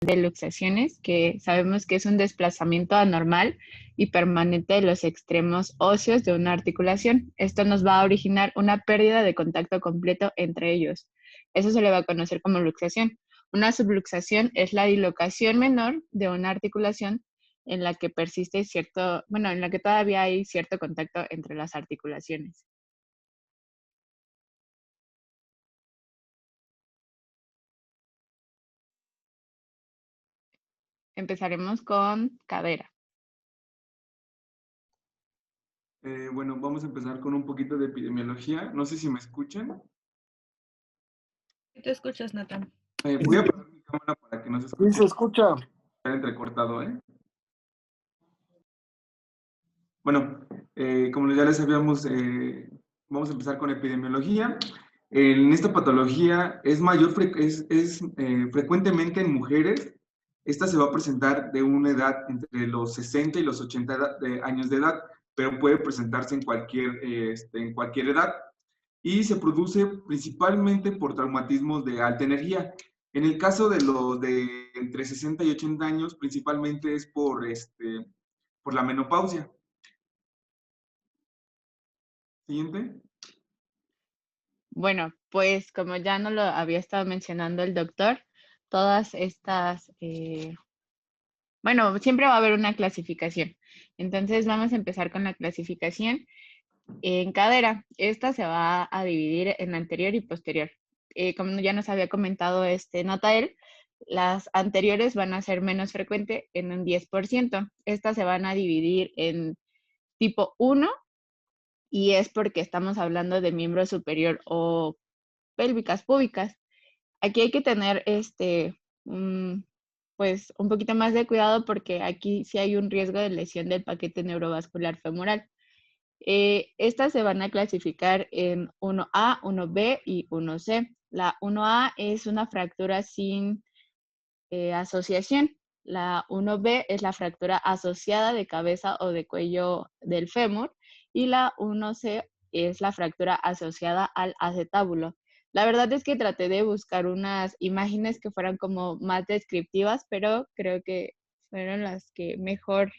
de luxaciones, que sabemos que es un desplazamiento anormal y permanente de los extremos óseos de una articulación. Esto nos va a originar una pérdida de contacto completo entre ellos. Eso se le va a conocer como luxación. Una subluxación es la dislocación menor de una articulación en la que persiste cierto, bueno, en la que todavía hay cierto contacto entre las articulaciones. Empezaremos con cadera. Bueno, vamos a empezar con un poquito de epidemiología. No sé si me escuchan. Te escuchas, Nathan. Voy a pasar mi cámara para que no se Sí, escuche. se escucha. Está entrecortado, ¿eh? Bueno, como ya les habíamos, vamos a empezar con epidemiología. En esta patología es frecuentemente en mujeres. Esta se va a presentar de una edad entre los 60 y los 80 años de edad, pero puede presentarse en cualquier edad. Y se produce principalmente por traumatismos de alta energía. En el caso de los de entre 60 y 80 años, principalmente es por la menopausia. Siguiente. Bueno, pues como ya no lo había estado mencionando el doctor, todas estas, bueno, siempre va a haber una clasificación. Entonces vamos a empezar con la clasificación en cadera. Esta se va a dividir en anterior y posterior. Como ya nos había comentado Natael, las anteriores van a ser menos frecuentes en un 10%. Estas se van a dividir en tipo 1 y es porque estamos hablando de miembro superior o pélvicas, púbicas. Aquí hay que tener pues un poquito más de cuidado porque aquí sí hay un riesgo de lesión del paquete neurovascular femoral. Estas se van a clasificar en 1A, 1B y 1C. La 1A es una fractura sin asociación. La 1B es la fractura asociada de cabeza o de cuello del fémur y la 1C es la fractura asociada al acetábulo. La verdad es que traté de buscar unas imágenes que fueran como más descriptivas, pero creo que fueron las que mejor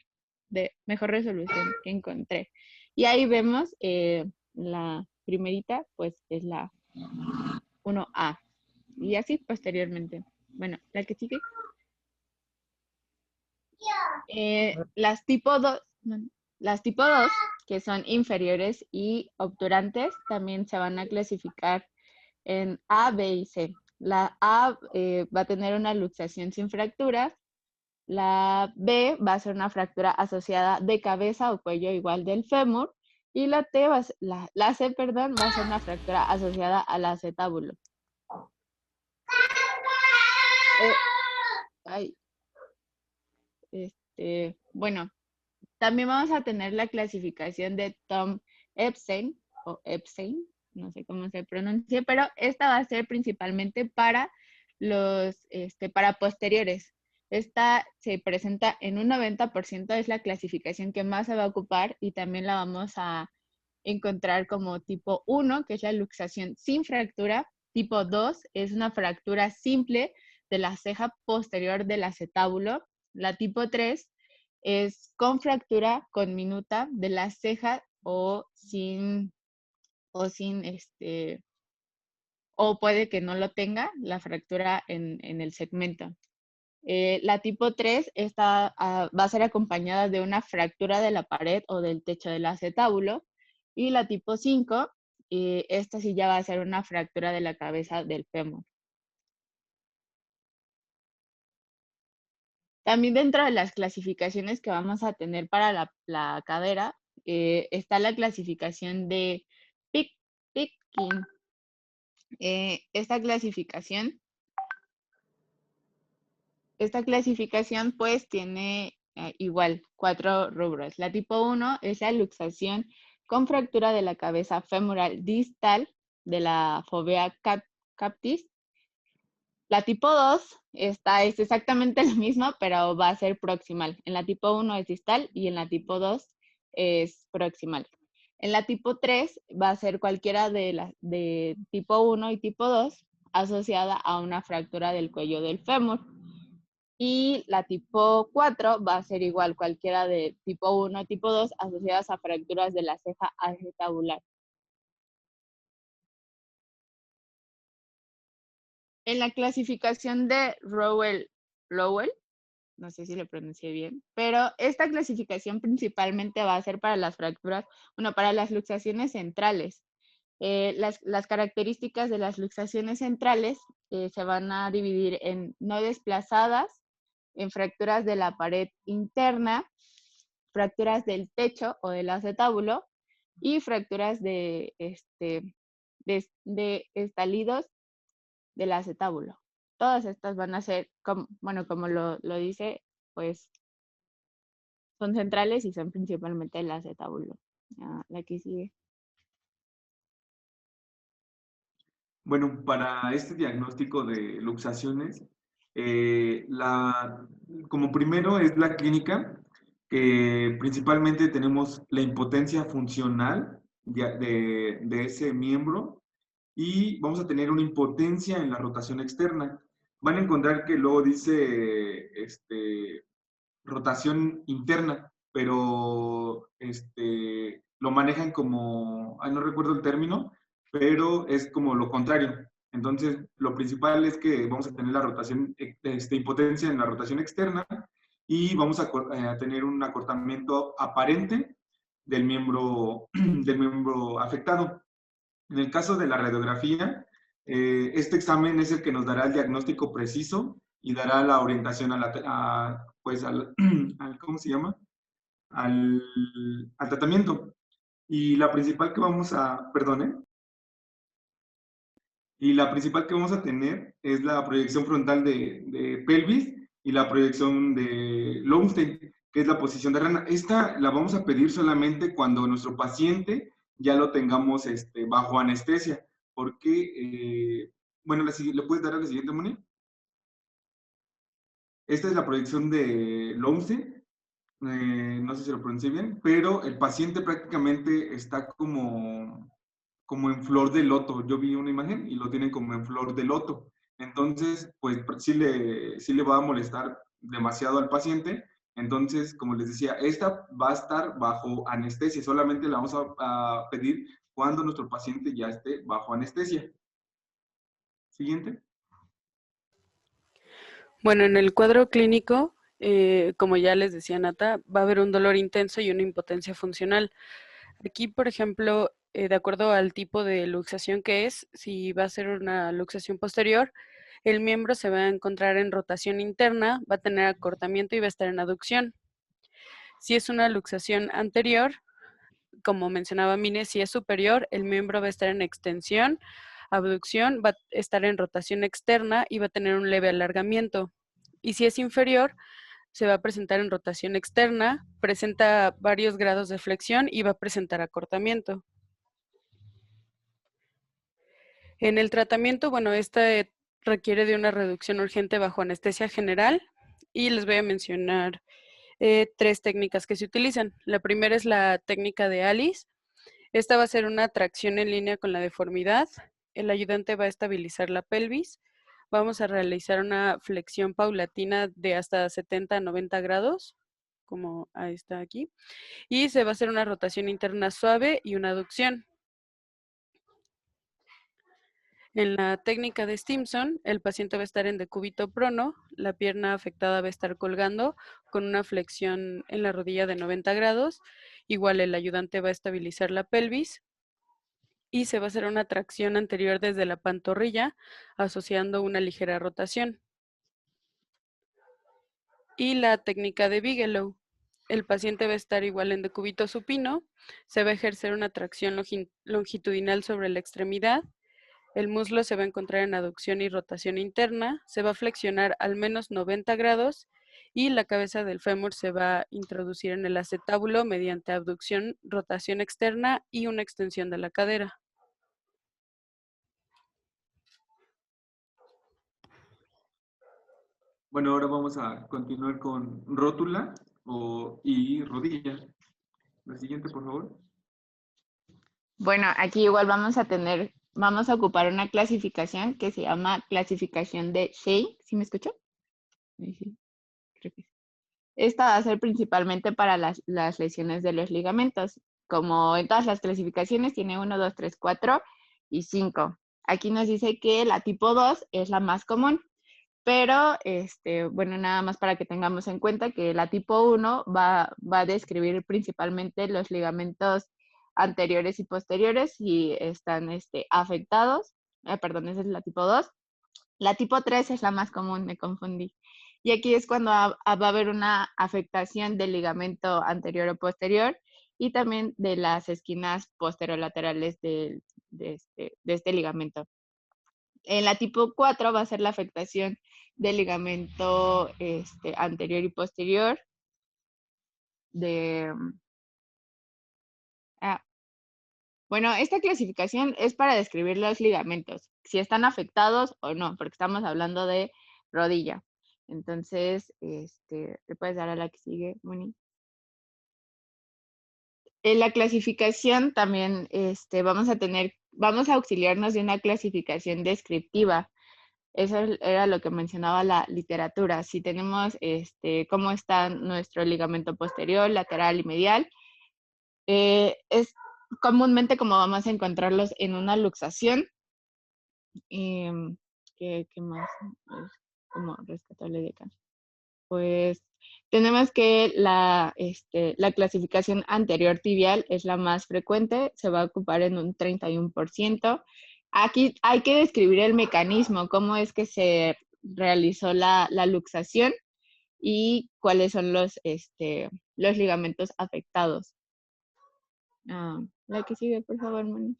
resolución encontré. Y ahí vemos la primerita, pues es la 1A. Y así posteriormente. Bueno, la que sigue. Las tipo 2, que son inferiores y obturantes, también se van a clasificar en A, B y C. La A va a tener una luxación sin fractura. La B va a ser una fractura asociada de cabeza o cuello igual del fémur. Y la C, perdón, va a ser una fractura asociada al acetábulo. Bueno, también vamos a tener la clasificación de Tom Epstein, o Epstein, no sé cómo se pronuncia, pero esta va a ser principalmente para para posteriores. Esta se presenta en un 90%, es la clasificación que más se va a ocupar y también la vamos a encontrar como tipo 1, que es la luxación sin fractura. Tipo 2 es una fractura simple de la ceja posterior del acetábulo. La tipo 3 es con fractura conminuta de la ceja o o puede que no lo tenga, la fractura en el segmento. La tipo 3 va a ser acompañada de una fractura de la pared o del techo del acetábulo. Y la tipo 5, esta sí ya va a ser una fractura de la cabeza del fémur. También dentro de las clasificaciones que vamos a tener para la cadera, está la clasificación de Pitkin. Esta clasificación pues tiene igual 4 rubros. La tipo 1 es la luxación con fractura de la cabeza femoral distal de la fovea captis. La tipo 2 es exactamente la misma, pero va a ser proximal. En la tipo 1 es distal y en la tipo 2 es proximal. En la tipo 3 va a ser cualquiera de tipo 1 y tipo 2 asociada a una fractura del cuello del fémur. Y la tipo 4 va a ser igual cualquiera de tipo 1 tipo 2 asociadas a fracturas de la ceja acetabular. En la clasificación de Rowell, no sé si lo pronuncié bien, pero esta clasificación principalmente va a ser para las fracturas, bueno, para las luxaciones centrales. Las características de las luxaciones centrales se van a dividir en no desplazadas, en fracturas de la pared interna, fracturas del techo o del acetábulo y fracturas de estalidos del acetábulo. Todas estas van a ser, bueno, como lo dice, pues son centrales y son principalmente el acetábulo. La que sigue. Bueno, para este diagnóstico de luxaciones, como primero es la clínica, que principalmente tenemos la impotencia funcional de ese miembro y vamos a tener una impotencia en la rotación externa. Van a encontrar que luego dice rotación interna, pero lo manejan como, no recuerdo el término, pero es como lo contrario. Entonces, lo principal es que vamos a tener la rotación, impotencia en la rotación externa y vamos a tener un acortamiento aparente del miembro afectado. En el caso de la radiografía, este examen es el que nos dará el diagnóstico preciso y dará la orientación pues ¿cómo se llama? Al tratamiento. Y la principal que vamos a, perdone, y la principal que vamos a tener es la proyección frontal de pelvis y la proyección de Lowenstein, que es la posición de rana. Esta la vamos a pedir solamente cuando nuestro paciente ya lo tengamos bajo anestesia, porque, bueno, ¿le puedes dar a la siguiente, Moni? Esta es la proyección de Lowenstein, no sé si lo pronuncié bien, pero el paciente prácticamente está como en flor de loto. Yo vi una imagen y lo tienen como en flor de loto. Entonces, pues sí le va a molestar demasiado al paciente. Entonces, como les decía, esta va a estar bajo anestesia. Solamente la vamos a pedir cuando nuestro paciente ya esté bajo anestesia. Siguiente. Bueno, en el cuadro clínico, como ya les decía Nata, va a haber un dolor intenso y una impotencia funcional. Aquí, por ejemplo, de acuerdo al tipo de luxación que es, si va a ser una luxación posterior, el miembro se va a encontrar en rotación interna, va a tener acortamiento y va a estar en aducción. Si es una luxación anterior, como mencionaba Mine, si es superior, el miembro va a estar en extensión, abducción, va a estar en rotación externa y va a tener un leve alargamiento. Y si es inferior, se va a presentar en rotación externa, presenta varios grados de flexión y va a presentar acortamiento. En el tratamiento, bueno, esta requiere de una reducción urgente bajo anestesia general y les voy a mencionar 3 técnicas que se utilizan. La primera es la técnica de Alice. Esta va a ser una tracción en línea con la deformidad. El ayudante va a estabilizar la pelvis. Vamos a realizar una flexión paulatina de hasta 70 a 90 grados, como ahí está aquí. Y se va a hacer una rotación interna suave y una aducción. En la técnica de Stimson, el paciente va a estar en decúbito prono, la pierna afectada va a estar colgando con una flexión en la rodilla de 90 grados. Igual el ayudante va a estabilizar la pelvis y se va a hacer una tracción anterior desde la pantorrilla, asociando una ligera rotación. Y la técnica de Bigelow. El paciente va a estar igual en decúbito supino, se va a ejercer una tracción longitudinal sobre la extremidad. El muslo se va a encontrar en aducción y rotación interna, se va a flexionar al menos 90 grados y la cabeza del fémur se va a introducir en el acetábulo mediante abducción, rotación externa y una extensión de la cadera. Bueno, ahora vamos a continuar con rótula y rodilla. La siguiente, por favor. Bueno, aquí igual vamos a ocupar una clasificación que se llama clasificación de Shea. ¿Sí me escuchó? Sí. Esta va a ser principalmente para las lesiones de los ligamentos. Como en todas las clasificaciones, tiene 1, 2, 3, 4 y 5. Aquí nos dice que la tipo 2 es la más común, pero bueno, nada más para que tengamos en cuenta que la tipo 1 va a describir principalmente los ligamentos anteriores y posteriores si están afectados. Perdón, esa es la tipo 2. La tipo 3 es la más común, me confundí. Y aquí es cuando va a haber una afectación del ligamento anterior o posterior y también de las esquinas posterolaterales de este ligamento. En la tipo 4 va a ser la afectación del ligamento anterior y posterior de... bueno, esta clasificación es para describir los ligamentos, si están afectados o no, porque estamos hablando de rodilla. Entonces, le puedes dar a la que sigue, Moni. En la clasificación también vamos a auxiliarnos de una clasificación descriptiva. Eso era lo que mencionaba la literatura. Si tenemos cómo está nuestro ligamento posterior, lateral y medial, es comúnmente como vamos a encontrarlos en una luxación. ¿Qué más es como rescatable de acá? Pues tenemos que la clasificación anterior tibial es la más frecuente, se va a ocupar en un 31%. Aquí hay que describir el mecanismo, cómo es que se realizó la luxación y cuáles son los ligamentos afectados. La que sigue, por favor, Moni.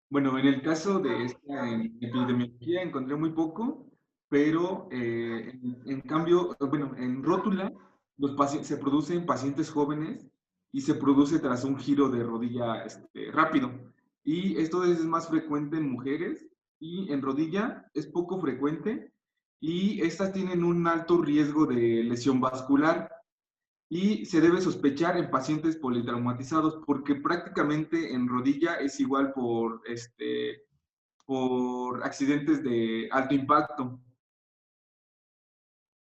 Bueno, en el caso de esta epidemiología encontré muy poco, pero en cambio, bueno, en rótula los pacientes, se produce en pacientes jóvenes y se produce tras un giro de rodilla rápido. Y esto es más frecuente en mujeres y en rodilla es poco frecuente y estas tienen un alto riesgo de lesión vascular y se debe sospechar en pacientes politraumatizados porque prácticamente en rodilla es igual por accidentes de alto impacto.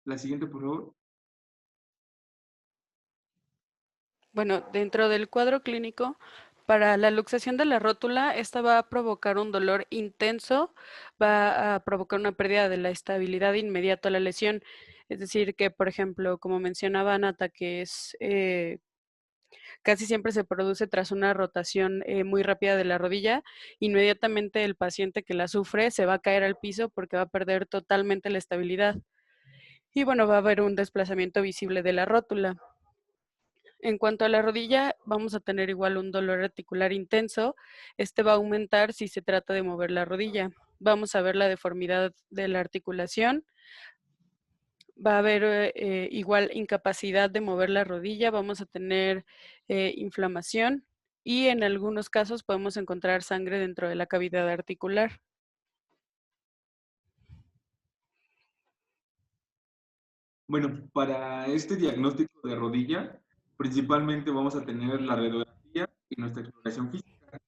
La siguiente, por favor. Bueno, dentro del cuadro clínico, para la luxación de la rótula, esta va a provocar un dolor intenso, va a provocar una pérdida de la estabilidad inmediata a la lesión. Es decir, que, por ejemplo, como mencionaba Anata, que es casi siempre se produce tras una rotación muy rápida de la rodilla, inmediatamente el paciente que la sufre se va a caer al piso porque va a perder totalmente la estabilidad. Y bueno, va a haber un desplazamiento visible de la rótula. En cuanto a la rodilla, vamos a tener igual un dolor articular intenso. Este va a aumentar si se trata de mover la rodilla. Vamos a ver la deformidad de la articulación. Va a haber igual incapacidad de mover la rodilla. Vamos a tener inflamación y en algunos casos podemos encontrar sangre dentro de la cavidad articular. Bueno, para este diagnóstico de rodilla, principalmente vamos a tener la radiografía y nuestra exploración física,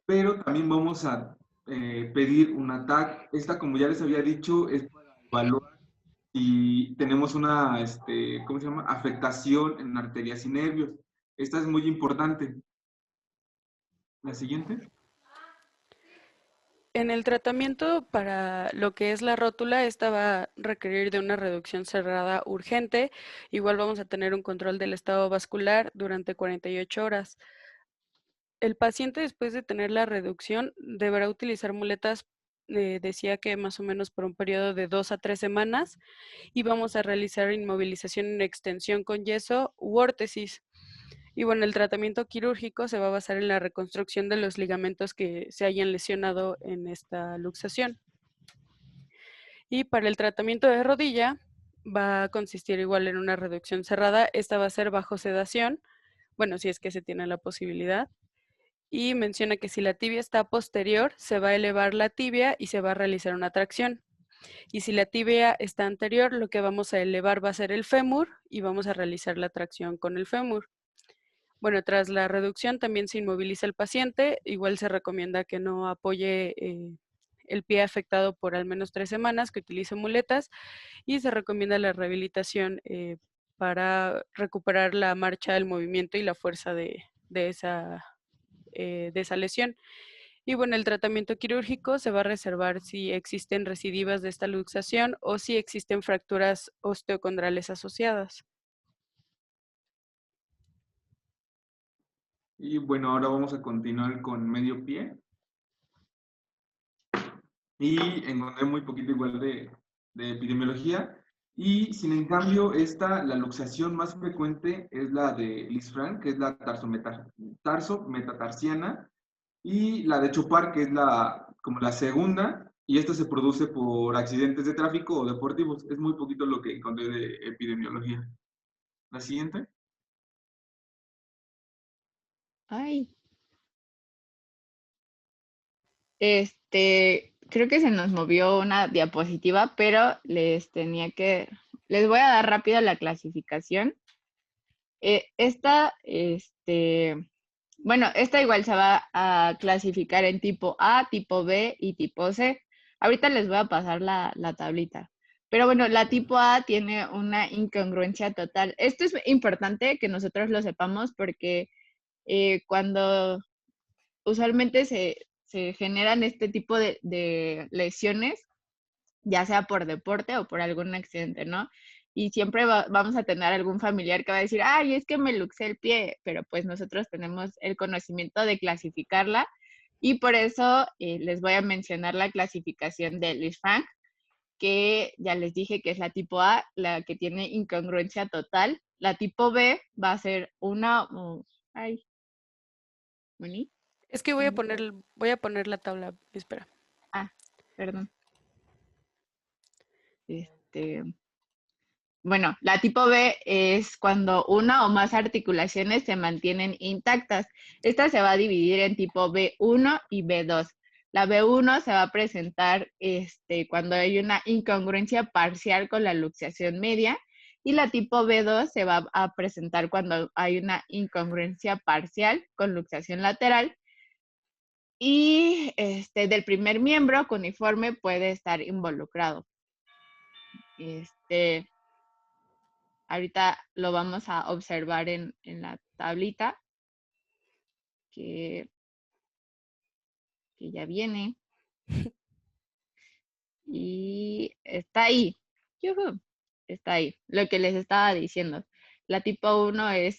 pero también vamos a pedir una TAC. Esta, como ya les había dicho, es para evaluar si tenemos una, ¿cómo se llama? Afectación en arterias y nervios. Esta es muy importante. La siguiente. En el tratamiento para lo que es la rótula, esta va a requerir de una reducción cerrada urgente. Igual vamos a tener un control del estado vascular durante 48 horas. El paciente, después de tener la reducción, deberá utilizar muletas, decía que más o menos por un periodo de 2 a 3 semanas, y vamos a realizar inmovilización en extensión con yeso u órtesis. Y bueno, el tratamiento quirúrgico se va a basar en la reconstrucción de los ligamentos que se hayan lesionado en esta luxación. Y para el tratamiento de rodilla va a consistir igual en una reducción cerrada. Esta va a ser bajo sedación, bueno, si es que se tiene la posibilidad. Y menciona que si la tibia está posterior, se va a elevar la tibia y se va a realizar una tracción. Y si la tibia está anterior, lo que vamos a elevar va a ser el fémur y vamos a realizar la tracción con el fémur. Bueno, tras la reducción también se inmoviliza el paciente, igual se recomienda que no apoye el pie afectado por al menos 3 semanas, que utilice muletas, y se recomienda la rehabilitación para recuperar la marcha, el movimiento y la fuerza de esa lesión. Y bueno, el tratamiento quirúrgico se va a reservar si existen recidivas de esta luxación o si existen fracturas osteocondrales asociadas. Y bueno, ahora vamos a continuar con medio pie. Y encontré muy poquito igual de epidemiología. Y sin en cambio, la luxación más frecuente es la de Lisfranc, que es la tarsometatarsiana, y la de Chopard, que es como la segunda, y esta se produce por accidentes de tráfico o deportivos. Es muy poquito lo que encontré de epidemiología. La siguiente. Ay. Creo que se nos movió una diapositiva, pero les voy a dar rápido la clasificación. Esta igual se va a clasificar en tipo A, tipo B y tipo C. Ahorita les voy a pasar la tablita. Pero bueno, la tipo A tiene una incongruencia total. Esto es importante que nosotros lo sepamos porque cuando usualmente se generan este tipo de lesiones, ya sea por deporte o por algún accidente, ¿no? Y siempre vamos a tener algún familiar que va a decir, ay, es que me luxé el pie, pero pues nosotros tenemos el conocimiento de clasificarla y por eso les voy a mencionar la clasificación de Lisfranc, que ya les dije que es la tipo A, la que tiene incongruencia total. La tipo B va a ser ay, ¿Moni? Es que voy a poner la tabla, espera. Ah, perdón. Bueno, la tipo B es cuando una o más articulaciones se mantienen intactas. Esta se va a dividir en tipo B1 y B2. La B1 se va a presentar cuando hay una incongruencia parcial con la luxación media y la tipo B2 se va a presentar cuando hay una incongruencia parcial con luxación lateral y del primer miembro cuneiforme puede estar involucrado. Ahorita lo vamos a observar en la tablita que ya viene. Y está ahí. ¡Yujú! Está ahí. Lo que les estaba diciendo. La tipo 1 es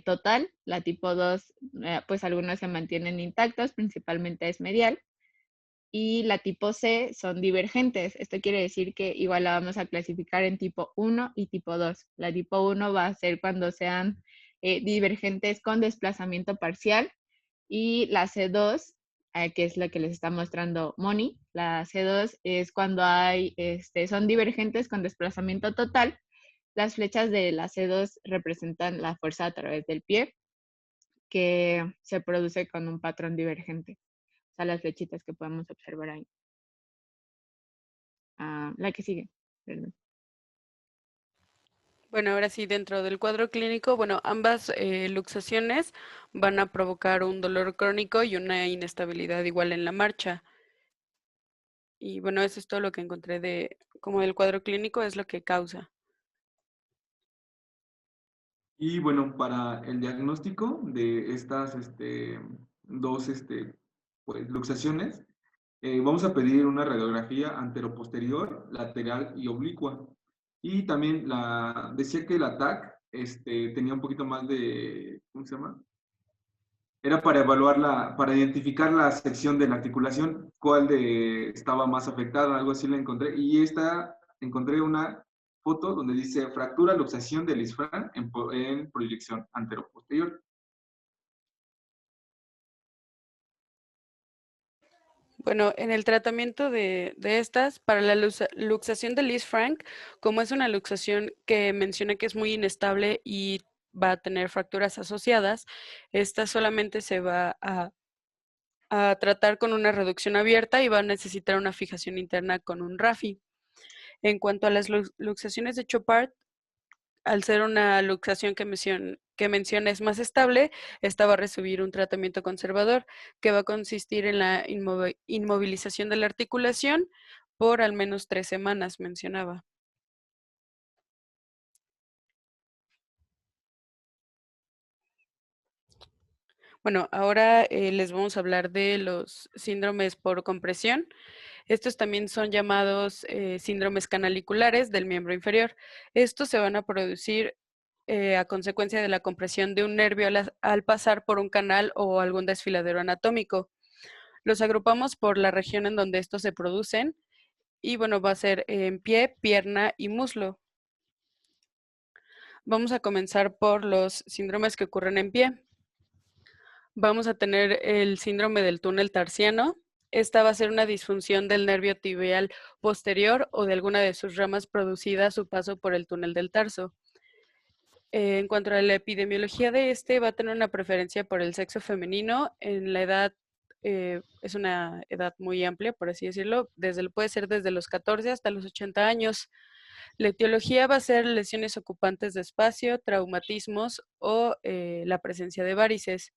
total. La tipo 2, pues algunos se mantienen intactos, principalmente es medial. Y la tipo C son divergentes. Esto quiere decir que igual la vamos a clasificar en tipo 1 y tipo 2. La tipo 1 va a ser cuando sean divergentes con desplazamiento parcial y la C2, que es la que les está mostrando Moni, la C2 es cuando son divergentes con desplazamiento total. Las flechas de la C2 representan la fuerza a través del pie que se produce con un patrón divergente. O sea, las flechitas que podemos observar ahí. La que sigue, perdón. Bueno, ahora sí, dentro del cuadro clínico, bueno, ambas luxaciones van a provocar un dolor crónico y una inestabilidad igual en la marcha. Y bueno, eso es todo lo que encontré como del cuadro clínico, es lo que causa. Y bueno, para el diagnóstico de estas dos pues, luxaciones, vamos a pedir una radiografía anteroposterior, lateral y oblicua. Y también decía que la TAC tenía un poquito más de, ¿cómo se llama? Era para para identificar la sección de la articulación, cuál estaba más afectada, algo así la encontré. Y encontré una foto donde dice fractura, luxación del Lisfranc en proyección anteroposterior. Bueno, en el tratamiento de estas, para la luxación de Lisfranc, como es una luxación que menciona que es muy inestable y va a tener fracturas asociadas, esta solamente se va a tratar con una reducción abierta y va a necesitar una fijación interna con un RAFI. En cuanto a las luxaciones de Chopard, al ser una luxación que menciona es más estable, esta va a recibir un tratamiento conservador que va a consistir en la inmovilización de la articulación por al menos 3 semanas, mencionaba. Bueno, ahora les vamos a hablar de los síndromes por compresión. Estos también son llamados síndromes canaliculares del miembro inferior. Estos se van a producir a consecuencia de la compresión de un nervio al pasar por un canal o algún desfiladero anatómico. Los agrupamos por la región en donde estos se producen y bueno, va a ser en pie, pierna y muslo. Vamos a comenzar por los síndromes que ocurren en pie. Vamos a tener el síndrome del túnel tarsiano. Esta va a ser una disfunción del nervio tibial posterior o de alguna de sus ramas producida a su paso por el túnel del tarso. En cuanto a la epidemiología de este, va a tener una preferencia por el sexo femenino. En la edad, es una edad muy amplia, por así decirlo, puede ser desde los 14 hasta los 80 años. La etiología va a ser lesiones ocupantes de espacio, traumatismos o la presencia de varices.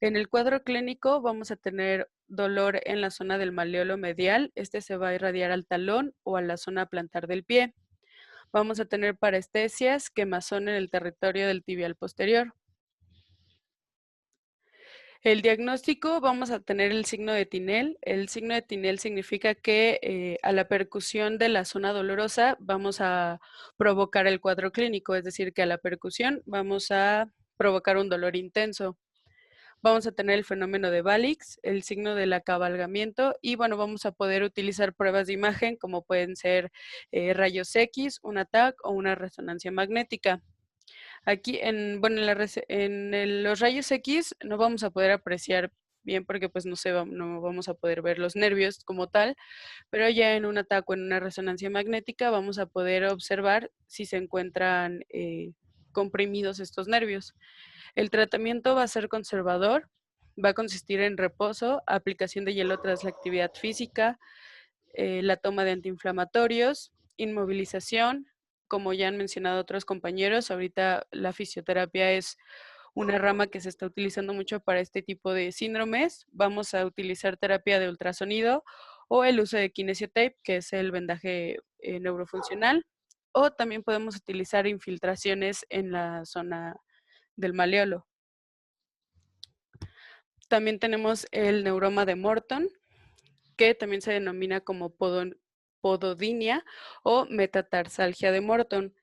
En el cuadro clínico vamos a tener dolor en la zona del malleolo medial. Este se va a irradiar al talón o a la zona plantar del pie. Vamos a tener parestesias, quemazón en el territorio del tibial posterior. El diagnóstico, vamos a tener el signo de Tinel. El signo de Tinel significa que a la percusión de la zona dolorosa vamos a provocar el cuadro clínico, es decir, que a la percusión vamos a provocar un dolor intenso. Vamos a tener el fenómeno de Valix, el signo del acabalgamiento y bueno, vamos a poder utilizar pruebas de imagen como pueden ser rayos X, un ATAC o una resonancia magnética. Aquí en los rayos X no vamos a poder apreciar bien porque pues no vamos a poder ver los nervios como tal, pero ya en un ATAC o en una resonancia magnética vamos a poder observar si se encuentran comprimidos estos nervios. El tratamiento va a ser conservador, va a consistir en reposo, aplicación de hielo tras la actividad física, la toma de antiinflamatorios, inmovilización. Como ya han mencionado otros compañeros, ahorita la fisioterapia es una rama que se está utilizando mucho para este tipo de síndromes. Vamos a utilizar terapia de ultrasonido o el uso de kinesiotape, que es el vendaje neurofuncional, o también podemos utilizar infiltraciones en la zona del maleolo. También tenemos el neuroma de Morton, que también se denomina como pododinia o metatarsalgia de Morton.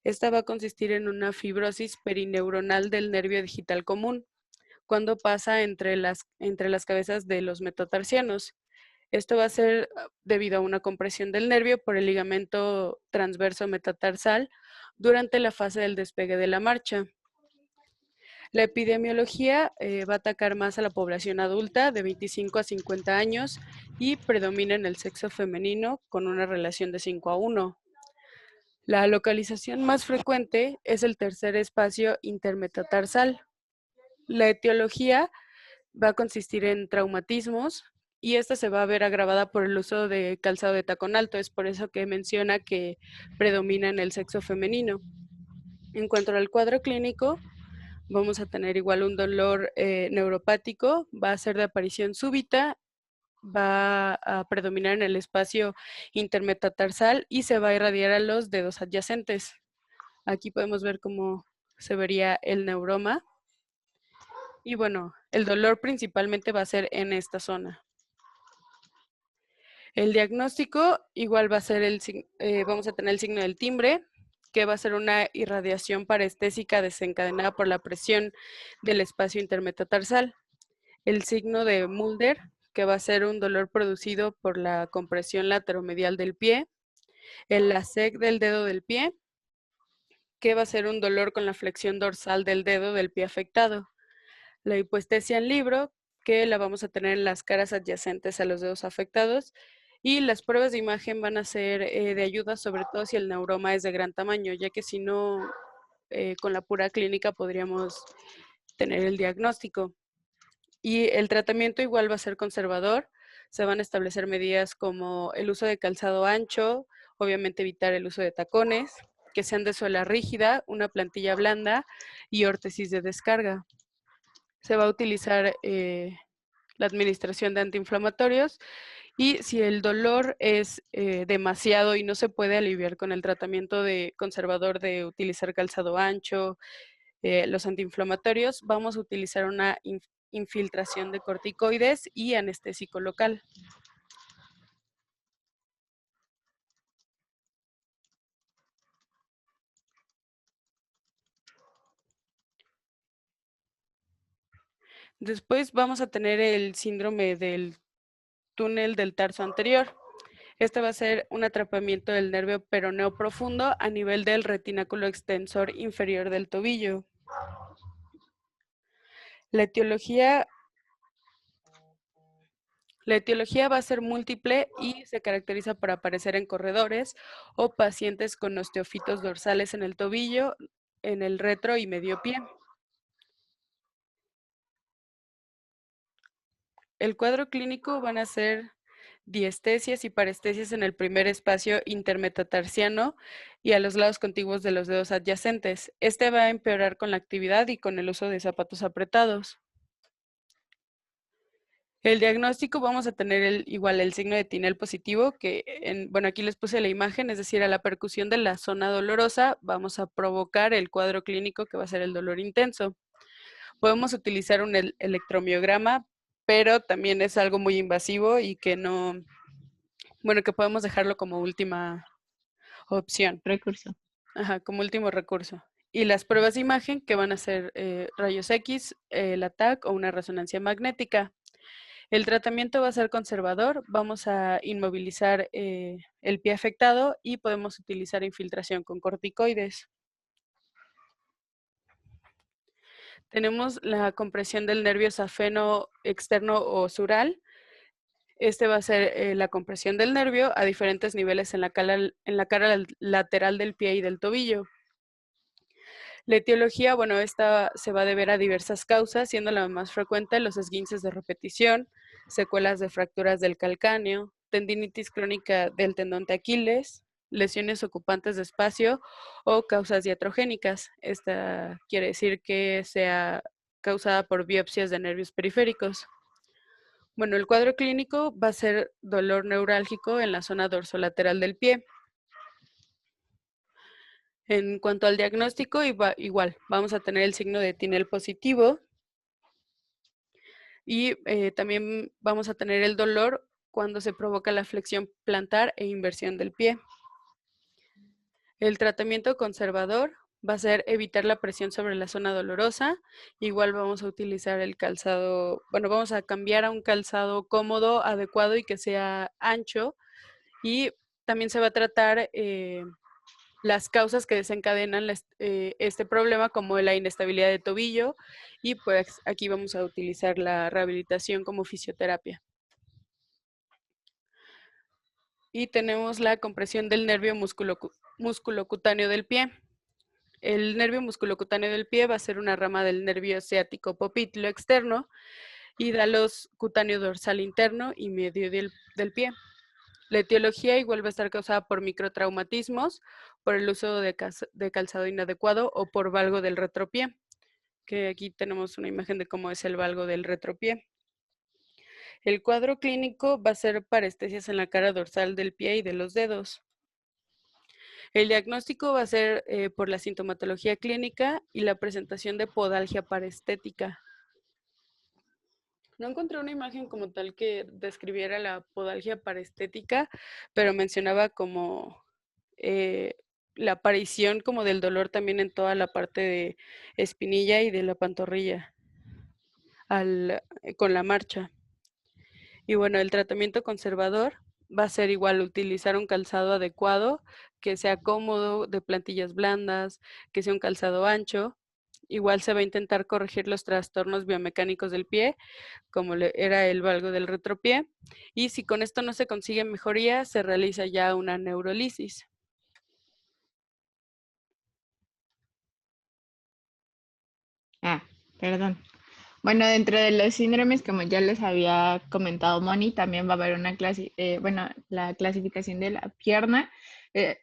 Esta va a consistir en una fibrosis perineuronal del nervio digital común, cuando pasa entre las cabezas de los metatarsianos. Esto va a ser debido a una compresión del nervio por el ligamento transverso metatarsal durante la fase del despegue de la marcha. La epidemiología va a atacar más a la población adulta de 25 a 50 años y predomina en el sexo femenino con una relación de 5:1. La localización más frecuente es el tercer espacio intermetatarsal. La etiología va a consistir en traumatismos y esta se va a ver agravada por el uso de calzado de tacón alto. Es por eso que menciona que predomina en el sexo femenino. En cuanto al cuadro clínico, vamos a tener igual un dolor neuropático, va a ser de aparición súbita, va a predominar en el espacio intermetatarsal y se va a irradiar a los dedos adyacentes. Aquí podemos ver cómo se vería el neuroma. Y bueno, el dolor principalmente va a ser en esta zona. El diagnóstico igual va a ser vamos a tener el signo del timbre, que va a ser una irradiación parestésica desencadenada por la presión del espacio intermetatarsal. El signo de Mulder, que va a ser un dolor producido por la compresión lateromedial del pie. El LASEC del dedo del pie, que va a ser un dolor con la flexión dorsal del dedo del pie afectado. La hipoestesia en libro, que la vamos a tener en las caras adyacentes a los dedos afectados. Y las pruebas de imagen van a ser de ayuda, sobre todo si el neuroma es de gran tamaño, ya que si no, con la pura clínica podríamos tener el diagnóstico. Y el tratamiento igual va a ser conservador. Se van a establecer medidas como el uso de calzado ancho, obviamente evitar el uso de tacones, que sean de suela rígida, una plantilla blanda y órtesis de descarga. Se va a utilizar la administración de antiinflamatorios y si el dolor es demasiado y no se puede aliviar con el tratamiento conservador de utilizar calzado ancho, los antiinflamatorios, vamos a utilizar una infiltración de corticoides y anestésico local. Después vamos a tener el síndrome del túnel del tarso anterior. Este va a ser un atrapamiento del nervio peroneo profundo a nivel del retináculo extensor inferior del tobillo. La etiología va a ser múltiple y se caracteriza por aparecer en corredores o pacientes con osteofitos dorsales en el tobillo, en el retro y medio pie. El cuadro clínico van a ser diestesias y parestesias en el primer espacio intermetatarsiano y a los lados contiguos de los dedos adyacentes. Este va a empeorar con la actividad y con el uso de zapatos apretados. El diagnóstico vamos a tener igual el signo de Tinel positivo, que bueno, aquí les puse la imagen, es decir, a la percusión de la zona dolorosa vamos a provocar el cuadro clínico que va a ser el dolor intenso. Podemos utilizar un electromiograma, pero también es algo muy invasivo y que no, bueno, que podemos dejarlo como última opción. Recurso. Ajá, como último recurso. Y las pruebas de imagen que van a ser rayos X, la TAC o una resonancia magnética. El tratamiento va a ser conservador, vamos a inmovilizar el pie afectado y podemos utilizar infiltración con corticoides. Tenemos la compresión del nervio safeno externo o sural. Este va a ser la compresión del nervio a diferentes niveles en la cara lateral del pie y del tobillo. La etiología, bueno, esta se va a deber a diversas causas, siendo la más frecuente los esguinces de repetición, secuelas de fracturas del calcáneo, tendinitis crónica del tendón de Aquiles, lesiones ocupantes de espacio o causas iatrogénicas. Esta quiere decir que sea causada por biopsias de nervios periféricos. Bueno, el cuadro clínico va a ser dolor neurálgico en la zona dorsolateral del pie. En cuanto al diagnóstico, igual, vamos a tener el signo de Tinel positivo y también vamos a tener el dolor cuando se provoca la flexión plantar e inversión del pie. El tratamiento conservador va a ser evitar la presión sobre la zona dolorosa. Igual vamos a utilizar el calzado, bueno, vamos a cambiar a un calzado cómodo, adecuado y que sea ancho. Y también se va a tratar las causas que desencadenan este problema, como la inestabilidad de tobillo, y pues aquí vamos a utilizar la rehabilitación como fisioterapia. Y tenemos la compresión del nervio musculocutáneo del pie. El nervio musculocutáneo del pie va a ser una rama del nervio ciático popítilo externo y dalos cutáneo dorsal interno y medio del pie. La etiología igual va a estar causada por microtraumatismos, por el uso de calzado inadecuado o por valgo del retropié, que aquí tenemos una imagen de cómo es el valgo del retropié. El cuadro clínico va a ser parestesias en la cara dorsal del pie y de los dedos. El diagnóstico va a ser por la sintomatología clínica y la presentación de podalgia parestética. No encontré una imagen como tal que describiera la podalgia parestética, pero mencionaba como la aparición como del dolor también en toda la parte de espinilla y de la pantorrilla con la marcha. Y bueno, el tratamiento conservador va a ser igual utilizar un calzado adecuado, que sea cómodo, de plantillas blandas, que sea un calzado ancho. Igual se va a intentar corregir los trastornos biomecánicos del pie, como era el valgo del retropié. Y si con esto no se consigue mejoría, se realiza ya una neurolisis. Perdón. Bueno, dentro de los síndromes, como ya les había comentado Moni, también va a haber una la clasificación de la pierna,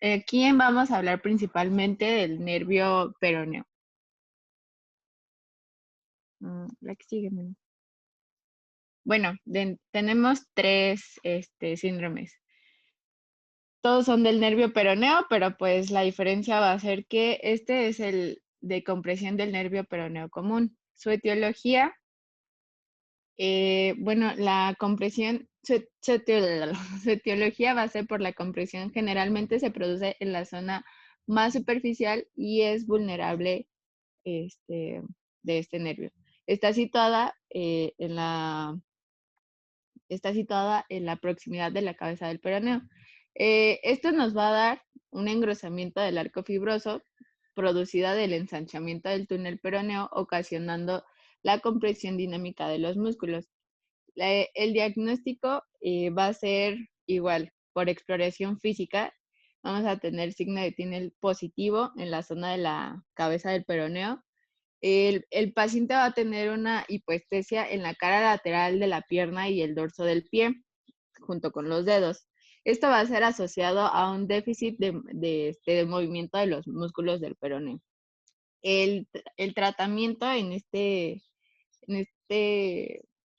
Aquí vamos a hablar principalmente del nervio peroneo. La que sigue, Manu. Bueno, tenemos 3 síndromes. Todos son del nervio peroneo, pero pues la diferencia va a ser que este es el de compresión del nervio peroneo común. Su etiología, bueno, la compresión, su etiología va a ser por la compresión. Generalmente se produce en la zona más superficial y es vulnerable de este nervio. Está situada en la proximidad de la cabeza del peroneo. Esto nos va a dar un engrosamiento del arco fibroso producida del ensanchamiento del túnel peroneo, ocasionando la compresión dinámica de los músculos. El diagnóstico va a ser igual, por exploración física. Vamos a tener signo de Tinel positivo en la zona de la cabeza del peroneo. El paciente va a tener una hipoestesia en la cara lateral de la pierna y el dorso del pie, junto con los dedos. Esto va a ser asociado a un déficit de movimiento de los músculos del peroneo. El tratamiento en este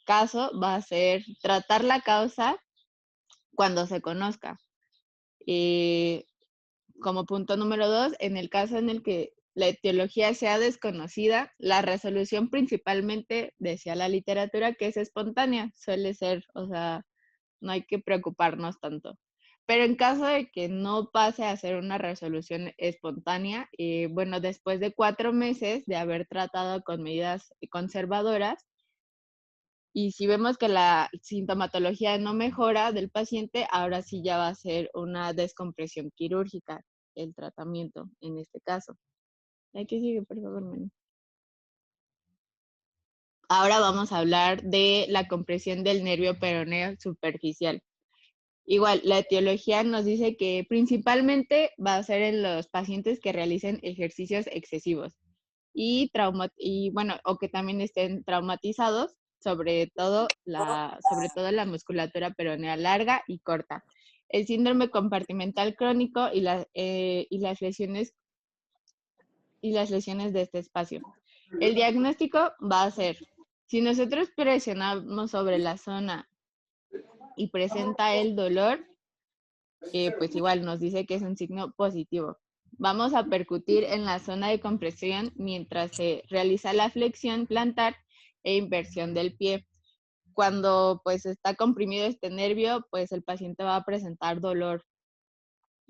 caso va a ser tratar la causa cuando se conozca. Como punto número 2, en el caso en el que la etiología sea desconocida, la resolución principalmente, decía la literatura, que es espontánea, suele ser, o sea, no hay que preocuparnos tanto. Pero en caso de que no pase a ser una resolución espontánea, bueno, después de 4 meses de haber tratado con medidas conservadoras, y si vemos que la sintomatología no mejora del paciente, ahora sí ya va a ser una descompresión quirúrgica el tratamiento en este caso. ¿Qué sigue, por favor, Manu? Ahora vamos a hablar de la compresión del nervio peroneo superficial. Igual, la etiología nos dice que principalmente va a ser en los pacientes que realicen ejercicios excesivos o que también estén traumatizados, sobre todo la musculatura peronea larga y corta. El síndrome compartimental crónico y las lesiones de este espacio. El diagnóstico va a ser, si nosotros presionamos sobre la zona y presenta el dolor, pues igual nos dice que es un signo positivo. Vamos a percutir en la zona de compresión mientras se realiza la flexión plantar e inversión del pie. Cuando pues está comprimido este nervio, pues el paciente va a presentar dolor.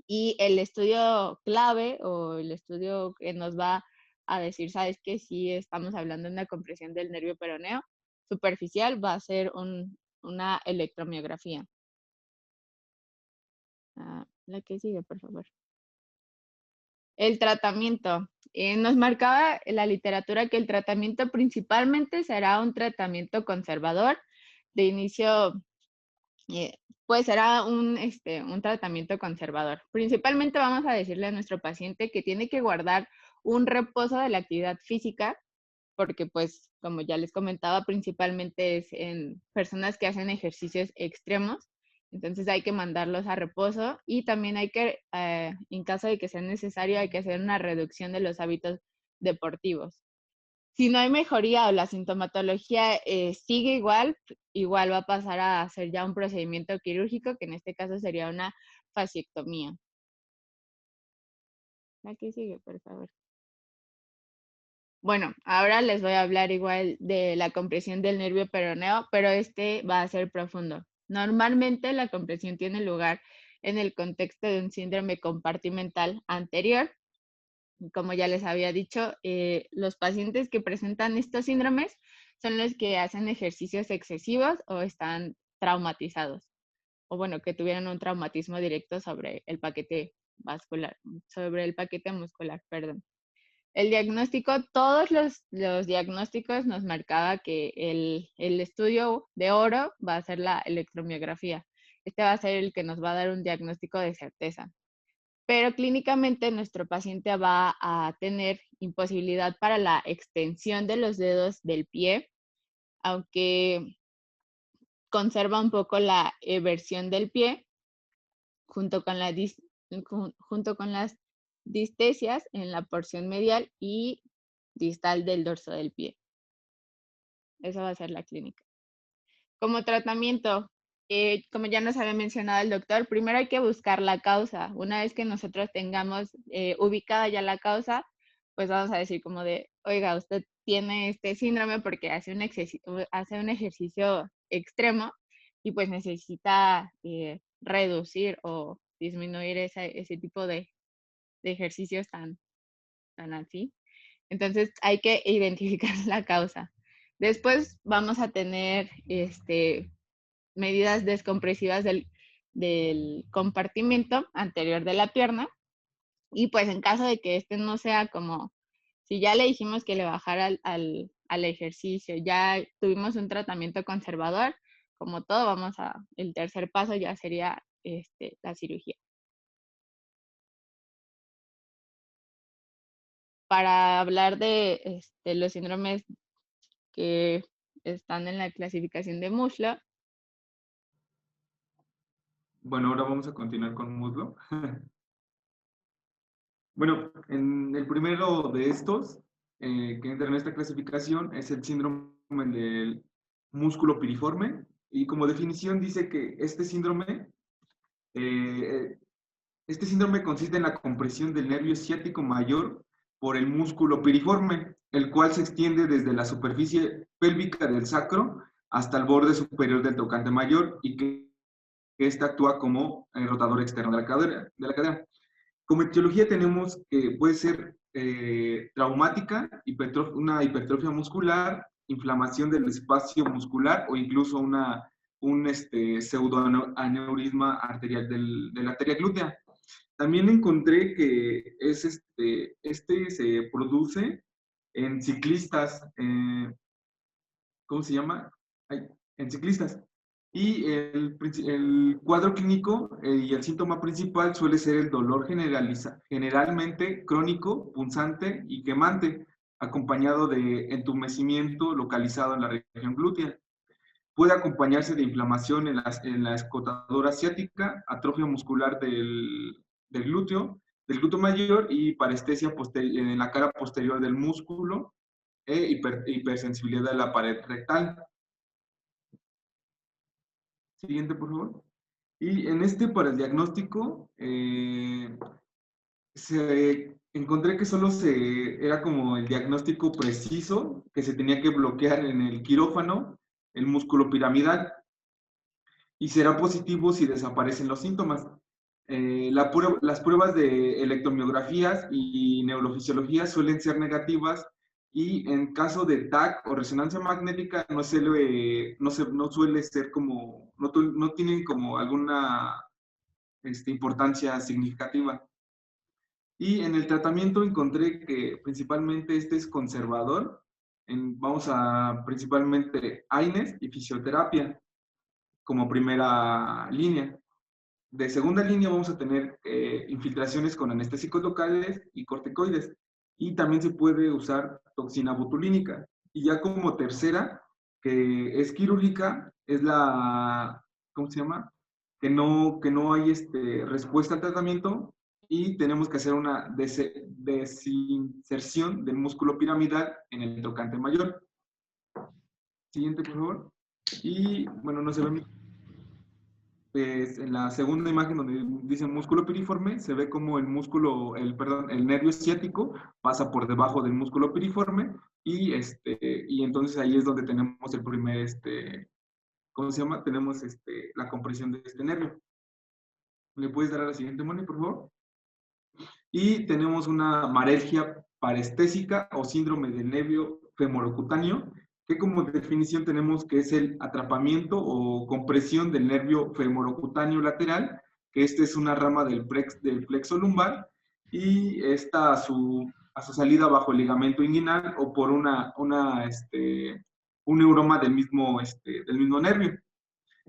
Y el estudio clave o el estudio que nos va a decir, ¿sabes qué? Si estamos hablando de una compresión del nervio peroneo superficial, va a ser una electromiografía. La que sigue, por favor. El tratamiento. Nos marcaba la literatura que el tratamiento principalmente será un tratamiento conservador. De inicio, pues será un tratamiento conservador. Principalmente vamos a decirle a nuestro paciente que tiene que guardar un reposo de la actividad física, porque pues, como ya les comentaba, principalmente es en personas que hacen ejercicios extremos. Entonces hay que mandarlos a reposo y también hay que, en caso de que sea necesario, hay que hacer una reducción de los hábitos deportivos. Si no hay mejoría o la sintomatología sigue igual va a pasar a hacer ya un procedimiento quirúrgico, que en este caso sería una fasciectomía. La que sigue, por favor. Bueno, ahora les voy a hablar igual de la compresión del nervio peroneo, pero este va a ser profundo. Normalmente la compresión tiene lugar en el contexto de un síndrome compartimental anterior. Como ya les había dicho, los pacientes que presentan estos síndromes son los que hacen ejercicios excesivos o están traumatizados, o bueno, que tuvieron un traumatismo directo sobre el paquete muscular, perdón. El diagnóstico, todos los diagnósticos nos marcaba que el estudio de oro va a ser la electromiografía. Este va a ser el que nos va a dar un diagnóstico de certeza. Pero clínicamente nuestro paciente va a tener imposibilidad para la extensión de los dedos del pie, aunque conserva un poco la eversión del pie, junto con la junto con las distesias en la porción medial y distal del dorso del pie. Esa va a ser la clínica. Como tratamiento, como ya nos había mencionado el doctor, primero hay que buscar la causa. Una vez que nosotros tengamos ubicada ya la causa, pues vamos a decir como de, oiga, usted tiene este síndrome porque hace un ejercicio extremo y pues necesita reducir o disminuir ese tipo de ejercicios tan así. Entonces hay que identificar la causa. Después vamos a tener medidas descompresivas del compartimento anterior de la pierna. Y pues en caso de que este no sea como, si ya le dijimos que le bajara al ejercicio, ya tuvimos un tratamiento conservador, como todo, el tercer paso ya sería la cirugía. Para hablar de los síndromes que están en la clasificación de muslo. Bueno, ahora vamos a continuar con muslo. Bueno, en el primero de estos, que entra en esta clasificación, es el síndrome del músculo piriforme. Y como definición dice que este síndrome consiste en la compresión del nervio ciático mayor por el músculo piriforme, el cual se extiende desde la superficie pélvica del sacro hasta el borde superior del trocánter mayor y que ésta actúa como rotador externo de la cadera. Como etiología tenemos que puede ser traumática, una hipertrofia muscular, inflamación del espacio muscular o incluso un pseudoaneurisma arterial de la arteria glútea. También encontré que este se produce en ciclistas, ¿cómo se llama? En ciclistas. Y el cuadro clínico y el síntoma principal suele ser el dolor generalmente crónico, punzante y quemante, acompañado de entumecimiento localizado en la región glútea. Puede acompañarse de inflamación en la escotadora ciática, atrofia muscular del glúteo mayor y parestesia en la cara posterior del músculo e hipersensibilidad de la pared rectal. Siguiente, por favor. Y para el diagnóstico, encontré que solo era como el diagnóstico preciso, que se tenía que bloquear en el quirófano el músculo piramidal y será positivo si desaparecen los síntomas. Las pruebas de electromiografías y neurofisiología suelen ser negativas y en caso de TAC o resonancia magnética no suele ser como, no tienen como alguna importancia significativa. Y en el tratamiento encontré que principalmente este es conservador. Principalmente AINES y fisioterapia como primera línea. De segunda línea vamos a tener infiltraciones con anestésicos locales y corticoides. Y también se puede usar toxina botulínica. Y ya como tercera, que es quirúrgica, es ¿cómo se llama? Que no hay respuesta al tratamiento y tenemos que hacer una desinserción del músculo piramidal en el trocánter mayor. Siguiente, por favor. Y bueno, no se ve pues en la segunda imagen donde dice músculo piriforme, se ve como el nervio ciático pasa por debajo del músculo piriforme y entonces ahí es donde tenemos el primer, ¿cómo se llama? Tenemos la compresión de este nervio. ¿Le puedes dar a la siguiente, Moni, por favor? Y tenemos una maralgia parestésica o síndrome del nervio femorocutáneo, que como definición tenemos que es el atrapamiento o compresión del nervio femorocutáneo lateral, que es una rama del plexo lumbar, y está a su salida bajo el ligamento inguinal o por un neuroma del mismo nervio.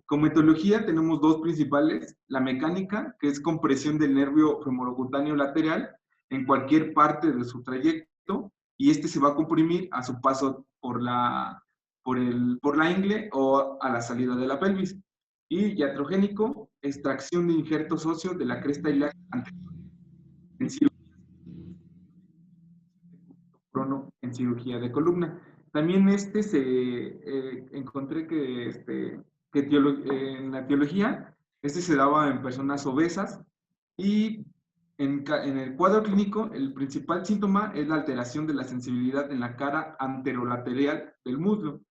Como etiología tenemos dos principales, la mecánica, que es compresión del nervio femorocutáneo lateral en cualquier parte de su trayecto, y se va a comprimir a su paso por la ingle o a la salida de la pelvis. Y iatrogénico, extracción de injertos óseos de la cresta ilíaca anterior en en cirugía de columna. También encontré que, en la etiología, se daba en personas obesas y en el cuadro clínico el principal síntoma es la alteración de la sensibilidad en la cara anterolateral del muslo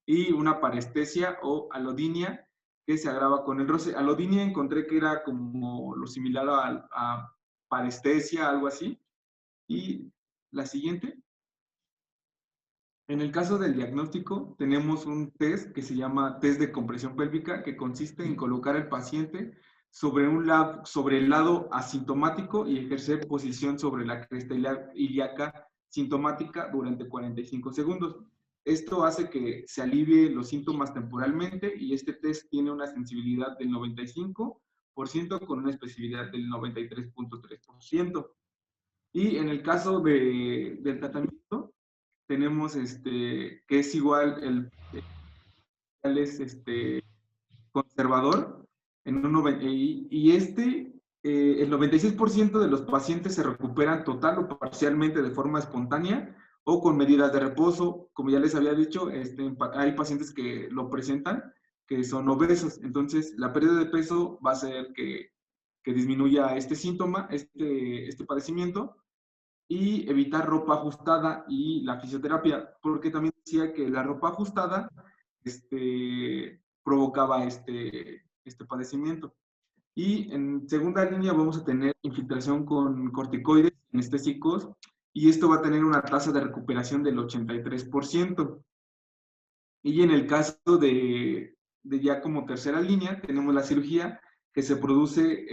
y una parestesia o alodinia que se agrava con el roce. Alodinia encontré que era como lo similar a parestesia, algo así. Y la siguiente. En el caso del diagnóstico, tenemos un test que se llama test de compresión pélvica, que consiste en colocar al paciente sobre el lado asintomático y ejercer posición sobre la cresta ilíaca sintomática durante 45 segundos. Esto hace que se alivie los síntomas temporalmente y este test tiene una sensibilidad del 95% con una especificidad del 93.3%. Y en el caso del tratamiento, tenemos que es igual, conservador, el 96% de los pacientes se recuperan total o parcialmente de forma espontánea o con medidas de reposo. Como ya les había dicho, hay pacientes que lo presentan, que son obesos. Entonces, la pérdida de peso va a hacer que disminuya este síntoma, este padecimiento, y evitar ropa ajustada y la fisioterapia, porque también decía que la ropa ajustada provocaba este padecimiento. Y en segunda línea vamos a tener infiltración con corticoides anestésicos y esto va a tener una tasa de recuperación del 83%. Y en el caso de ya como tercera línea, tenemos la cirugía que se produce,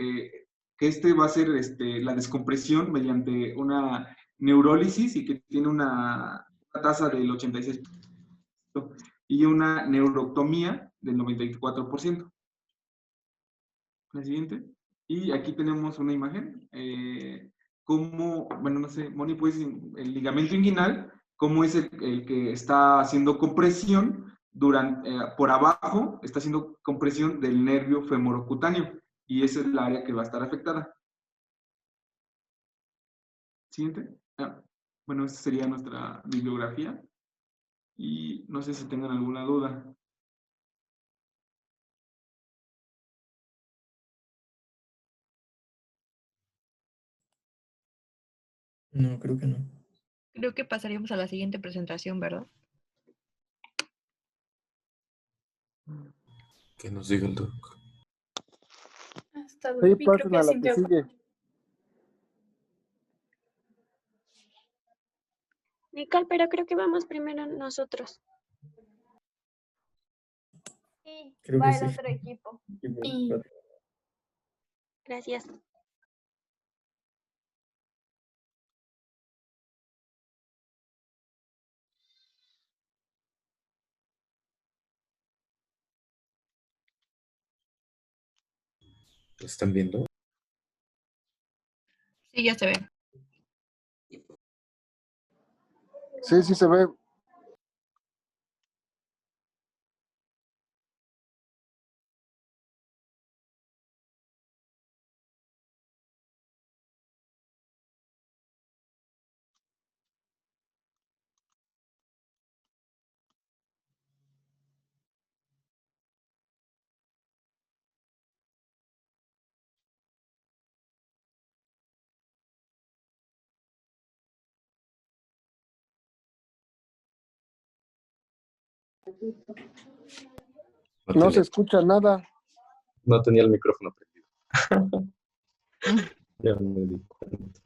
que va a ser la descompresión mediante una neurólisis y que tiene una tasa del 86% y una neurotomía del 94%. La siguiente. Y aquí tenemos una imagen. Bueno, no sé, Moni, pues el ligamento inguinal, cómo es el que está haciendo compresión por abajo, está haciendo compresión del nervio femorocutáneo. Y esa es la área que va a estar afectada. Siguiente. Bueno, esta sería nuestra bibliografía. Y no sé si tengan alguna duda. No, creo que no. Creo que pasaríamos a la siguiente presentación, ¿verdad? Que nos diga el doc. Hasta Sí, Dupi creo pasen que a la sí que me sigue. Nicole, pero creo que vamos primero nosotros. Sí, Creo va que el sí. otro equipo. Sí. Gracias. ¿Lo están viendo? Sí, ya se ve. Sí, sí se ve. No se escucha nada. No tenía el micrófono prendido. Ya me di cuenta.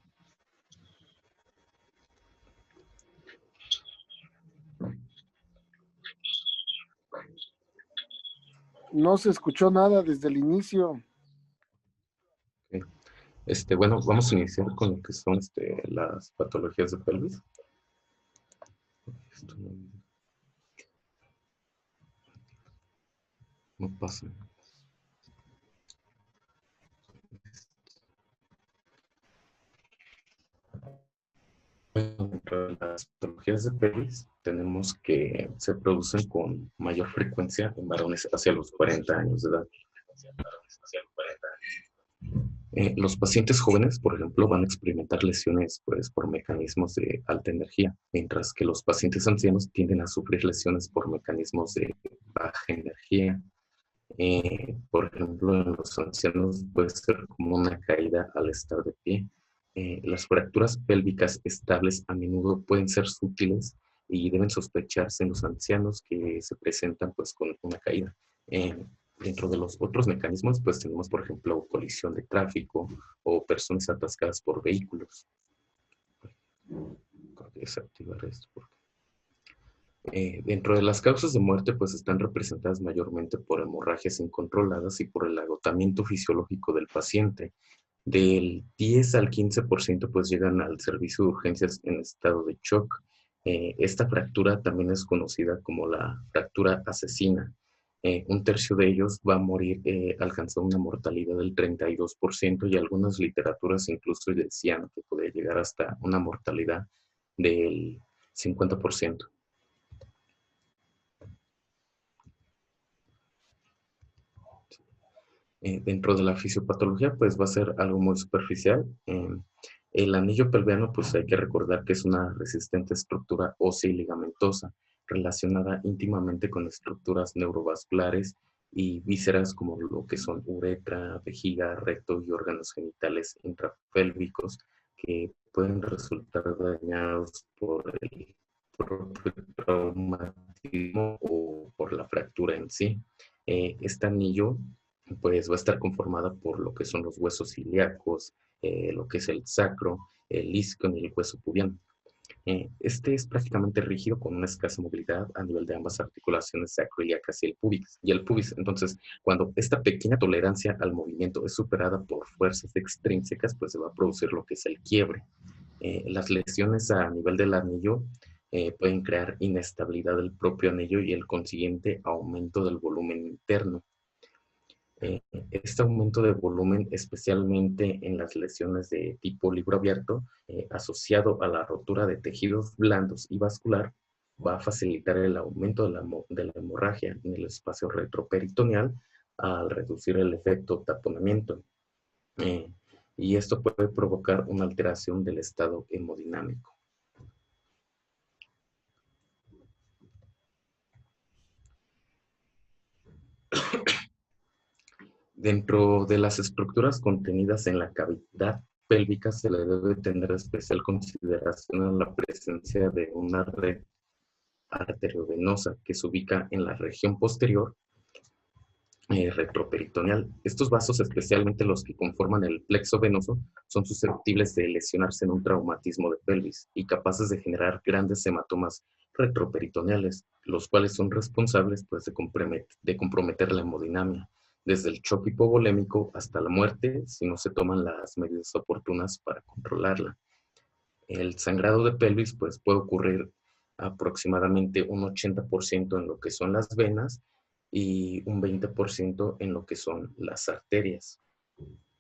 No se escuchó nada desde el inicio. Bueno, vamos a iniciar con lo que son las patologías de pelvis. Esto no pasa. Bueno, dentro de las patologías de pelvis tenemos que se producen con mayor frecuencia en varones hacia los 40 años de edad. hacia los 40 años. Los pacientes jóvenes, por ejemplo, van a experimentar lesiones pues, por mecanismos de alta energía, mientras que los pacientes ancianos tienden a sufrir lesiones por mecanismos de baja energía. Por ejemplo, en los ancianos puede ser como una caída al estar de pie. Las fracturas pélvicas estables a menudo pueden ser sutiles y deben sospecharse en los ancianos que se presentan pues, con una caída. Dentro de los otros mecanismos, pues tenemos, por ejemplo, colisión de tráfico o personas atascadas por vehículos. Creo que desactivar esto. Dentro de las causas de muerte, pues están representadas mayormente por hemorragias incontroladas y por el agotamiento fisiológico del paciente. Del 10 al 15% pues llegan al servicio de urgencias en estado de shock. Esta fractura también es conocida como la fractura asesina. Un tercio de ellos va a morir alcanzando una mortalidad del 32% y algunas literaturas incluso decían que podría llegar hasta una mortalidad del 50%. Dentro de la fisiopatología, pues va a ser algo muy superficial. El anillo pelviano, pues hay que recordar que es una resistente estructura ósea y ligamentosa, relacionada íntimamente con estructuras neurovasculares y vísceras como lo que son uretra, vejiga, recto y órganos genitales intrapélvicos que pueden resultar dañados por el propio traumatismo o por la fractura en sí. Este anillo pues va a estar conformada por lo que son los huesos ilíacos, lo que es el sacro, el isquion y el hueso pubiano. Este es prácticamente rígido con una escasa movilidad a nivel de ambas articulaciones sacroiliacas y el pubis. Entonces, cuando esta pequeña tolerancia al movimiento es superada por fuerzas extrínsecas, pues se va a producir lo que es el quiebre. Las lesiones a nivel del anillo pueden crear inestabilidad del propio anillo y el consiguiente aumento del volumen interno. Este aumento de volumen, especialmente en las lesiones de tipo libro abierto, asociado a la rotura de tejidos blandos y vascular, va a facilitar el aumento de la hemorragia en el espacio retroperitoneal al reducir el efecto taponamiento. Y esto puede provocar una alteración del estado hemodinámico. Dentro de las estructuras contenidas en la cavidad pélvica se le debe tener especial consideración a la presencia de una red arteriovenosa que se ubica en la región posterior retroperitoneal. Estos vasos, especialmente los que conforman el plexo venoso, son susceptibles de lesionarse en un traumatismo de pelvis y capaces de generar grandes hematomas retroperitoneales, los cuales son responsables pues, de comprometer la hemodinamia, desde el choque hipovolémico hasta la muerte, si no se toman las medidas oportunas para controlarla. El sangrado de pelvis pues, puede ocurrir aproximadamente un 80% en lo que son las venas y un 20% en lo que son las arterias.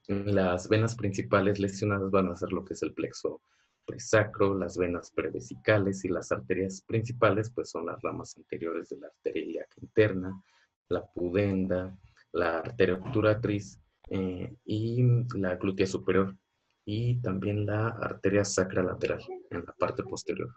Las venas principales lesionadas van a ser lo que es el plexo presacro, las venas prevesicales, y las arterias principales pues son las ramas anteriores de la arteria ilíaca interna, la pudenda, la arteria obturatriz y la glútea superior, y también la arteria sacra lateral en la parte posterior.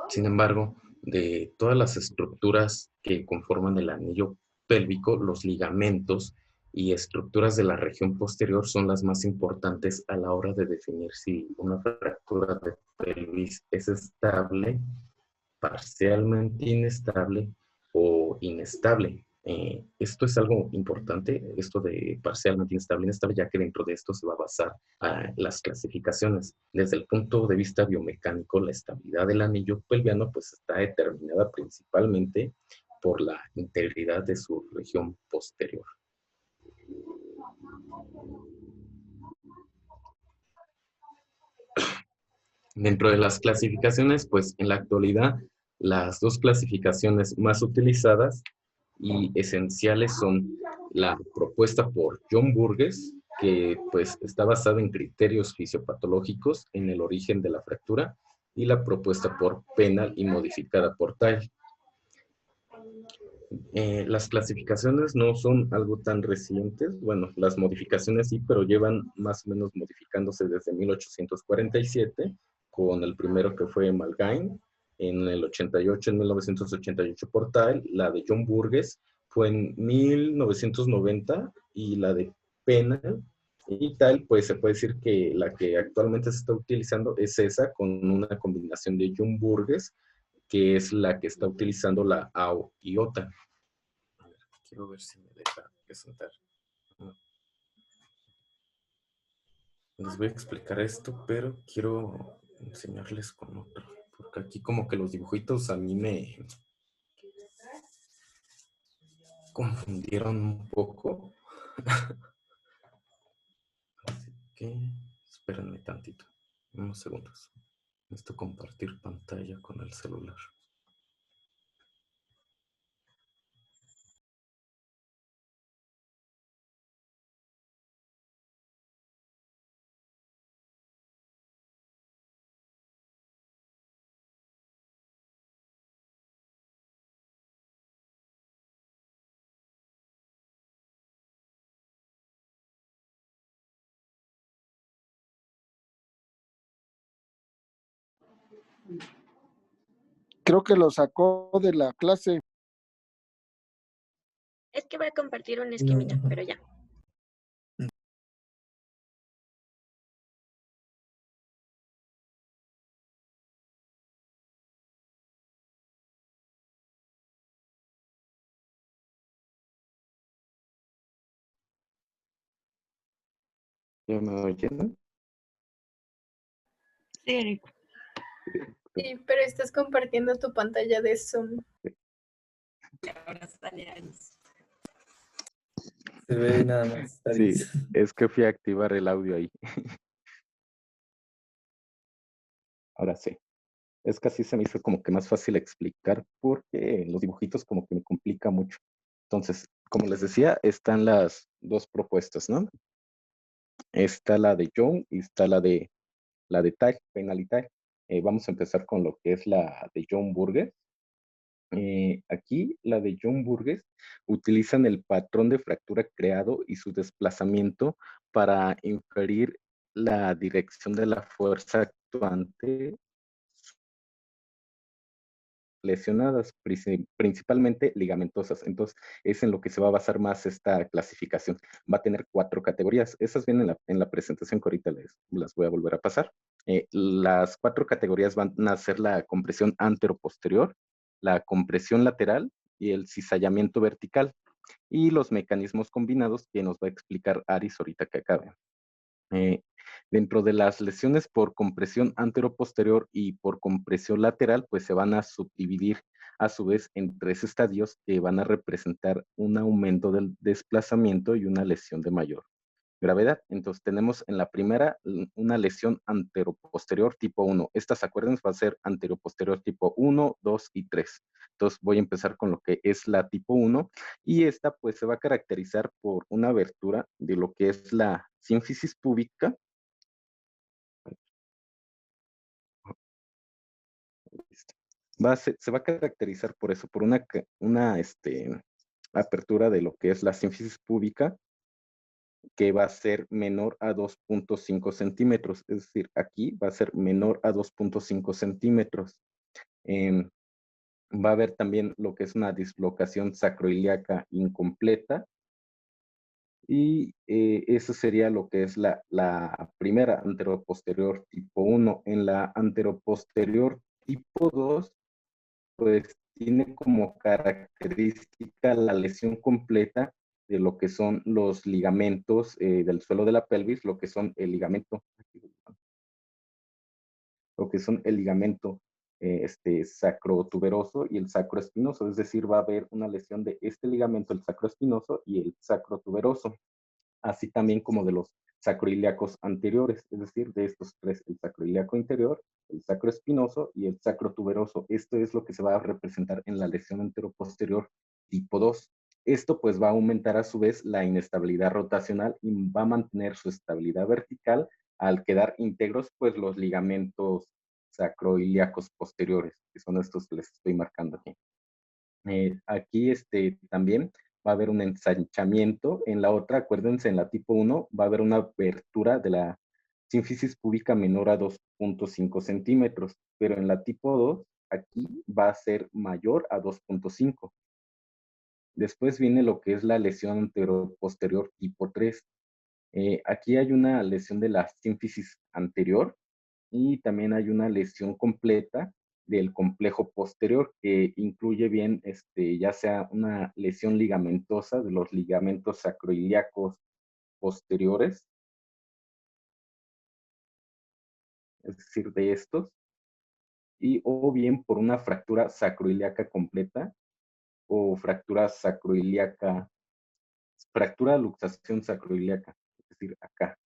Sin embargo, de todas las estructuras que conforman el anillo pélvico, los ligamentos y estructuras de la región posterior son las más importantes a la hora de definir si una fractura de pelvis es estable, parcialmente inestable o inestable. Esto es algo importante, esto de parcialmente inestable, ya que dentro de esto se va a basar las clasificaciones. Desde el punto de vista biomecánico, la estabilidad del anillo pelviano pues está determinada principalmente por la integridad de su región posterior. Dentro de las clasificaciones, pues en la actualidad, las dos clasificaciones más utilizadas y esenciales son la propuesta por John Burgess, que pues está basada en criterios fisiopatológicos en el origen de la fractura, y la propuesta por Penal y modificada por Tile. Las clasificaciones no son algo tan recientes. Bueno, las modificaciones sí, pero llevan más o menos modificándose desde 1847, con el primero que fue Malgain, en el 88, en 1988 por Tyle, la de John Burgess fue en 1990 y la de Pennell y Tyle, pues se puede decir que la que actualmente se está utilizando es esa con una combinación de John Burgess, que es la que está utilizando la AO IOTA. A ver, quiero ver si me deja presentar. No. Les voy a explicar esto, pero quiero enseñarles con otro. Porque aquí como que los dibujitos a mí me confundieron un poco. Así que espérenme tantito, unos segundos. Necesito compartir pantalla con el celular. Creo que lo sacó de la clase. Es que voy a compartir un No, esquemita, ajá. pero ya. ¿Ya me oyen? Sí, Eric. Sí, pero estás compartiendo tu pantalla de Zoom. Ahora sale Alice. Se ve nada más. Sí, es que fui a activar el audio ahí. Ahora sí. Es que así se me hizo como que más fácil explicar porque los dibujitos como que me complica mucho. Entonces, como les decía, están las dos propuestas, ¿no? Está la de John y está la de Tag, Penal y Tag. Vamos a empezar con lo que es la de John Burgess. Aquí, la de John Burgess, utilizan el patrón de fractura creado y su desplazamiento para inferir la dirección de la fuerza actuante lesionadas, principalmente ligamentosas. Entonces, es en lo que se va a basar más esta clasificación. Va a tener 4 categorías. Esas vienen en la presentación que ahorita las voy a volver a pasar. Las 4 categorías van a ser la compresión antero-posterior, la compresión lateral y el cizallamiento vertical. Y los mecanismos combinados que nos va a explicar Aris ahorita que acabe. Dentro de las lesiones por compresión anteroposterior y por compresión lateral, pues se van a subdividir a su vez en 3 estadios que van a representar un aumento del desplazamiento y una lesión de mayor gravedad. Entonces tenemos en la primera una lesión anteroposterior tipo 1. Estas, acuérdense, va a ser anteroposterior tipo 1, 2 y 3. Entonces voy a empezar con lo que es la tipo 1 y esta pues se va a caracterizar por una abertura de lo que es la sínfisis púbica. Se va a caracterizar por eso, por una apertura de lo que es la sínfisis púbica, que va a ser menor a 2.5 centímetros. Es decir, aquí va a ser menor a 2.5 centímetros. Va a haber también lo que es una dislocación sacroiliaca incompleta. Y eso sería lo que es la primera anteroposterior tipo 1. En la anteroposterior tipo 2, pues tiene como característica la lesión completa de lo que son los ligamentos del suelo de la pelvis, lo que son el ligamento sacrotuberoso y el sacroespinoso, es decir, va a haber una lesión de este ligamento, el sacroespinoso y el sacrotuberoso, así también como de los sacroiliacos anteriores, es decir, de estos 3, el sacroiliaco interior, el sacroespinoso y el sacrotuberoso. Esto es lo que se va a representar en la lesión anteroposterior tipo 2. Esto pues va a aumentar a su vez la inestabilidad rotacional y va a mantener su estabilidad vertical al quedar íntegros pues los ligamentos sacroiliacos posteriores, que son estos que les estoy marcando aquí. Aquí también va a haber un ensanchamiento. En la otra, acuérdense, en la tipo 1 va a haber una abertura de la sínfisis púbica menor a 2.5 centímetros, pero en la tipo 2, aquí va a ser mayor a 2.5. Después viene lo que es la lesión anteroposterior tipo 3. Aquí hay una lesión de la sínfisis anterior y también hay una lesión completa del complejo posterior que incluye bien ya sea una lesión ligamentosa de los ligamentos sacroiliacos posteriores, es decir, de estos, y o bien por una fractura sacroiliaca completa o fractura de luxación sacroiliaca, es decir, acá.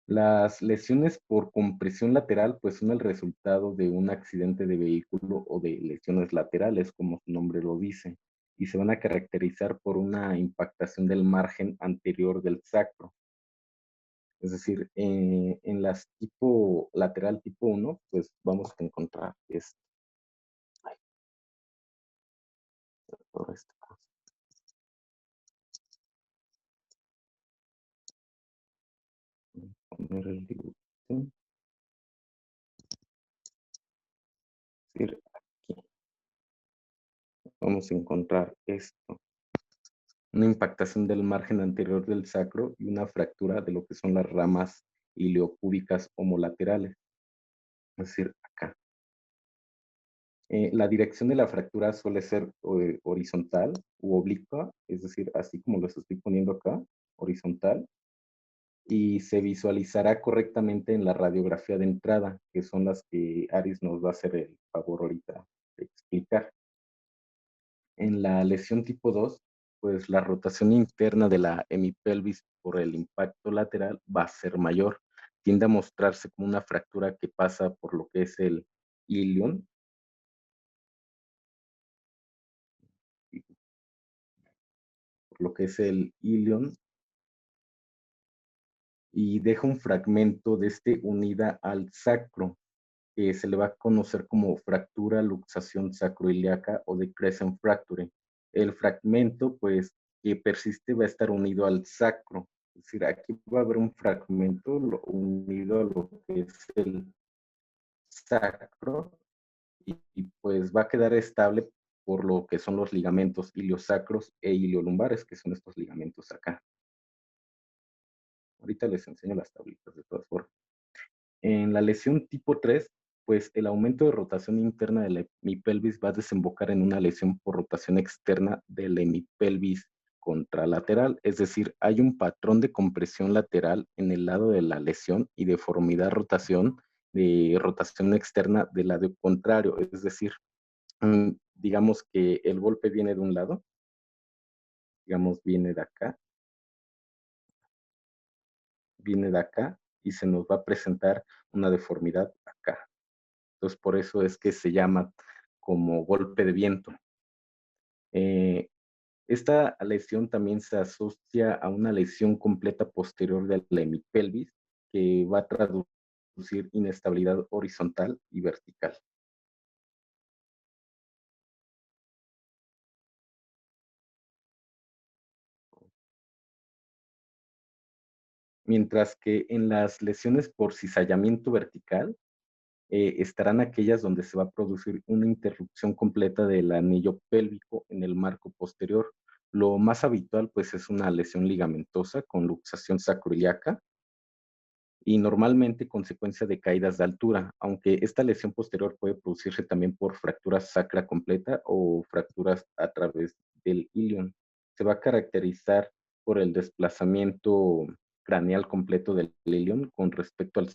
Las lesiones por compresión lateral pues son el resultado de un accidente de vehículo o de lesiones laterales, como su nombre lo dice, y se van a caracterizar por una impactación del margen anterior del sacro. Es decir, en las tipo lateral tipo 1, pues vamos a encontrar esto. Toda esta cosa. Poner el dibujo. Es decir, aquí vamos a encontrar esto. Una impactación del margen anterior del sacro y una fractura de lo que son las ramas iliocúbicas homolaterales, es decir, acá. La dirección de la fractura suele ser horizontal u oblicua, es decir, así como los estoy poniendo acá, horizontal, y se visualizará correctamente en la radiografía de entrada, que son las que Aris nos va a hacer el favor ahorita de explicar. En la lesión tipo 2, pues la rotación interna de la hemipelvis por el impacto lateral va a ser mayor. Tiende a mostrarse como una fractura que pasa por lo que es el ilion. Por lo que es el ilion. Y deja un fragmento de unida al sacro, que se le va a conocer como fractura luxación sacroiliaca o de crescent fracture. El fragmento, pues, que persiste va a estar unido al sacro. Es decir, aquí va a haber un fragmento unido a lo que es el sacro y pues va a quedar estable por lo que son los ligamentos iliosacros e iliolumbares, que son estos ligamentos acá. Ahorita les enseño las tablitas de todas formas. En la lesión tipo 3, pues el aumento de rotación interna de la hemipelvis va a desembocar en una lesión por rotación externa de la hemipelvis contralateral, es decir, hay un patrón de compresión lateral en el lado de la lesión y deformidad de rotación externa del lado contrario, es decir, digamos que el golpe viene de un lado, digamos viene de acá y se nos va a presentar una deformidad acá. Entonces, por eso es que se llama como golpe de viento. Esta lesión también se asocia a una lesión completa posterior de la hemipelvis que va a traducir inestabilidad horizontal y vertical. Mientras que en las lesiones por cizallamiento vertical, estarán aquellas donde se va a producir una interrupción completa del anillo pélvico en el marco posterior. Lo más habitual pues es una lesión ligamentosa con luxación sacroiliaca y normalmente consecuencia de caídas de altura, aunque esta lesión posterior puede producirse también por fractura sacra completa o fracturas a través del ilion. Se va a caracterizar por el desplazamiento craneal completo del ilion con respecto al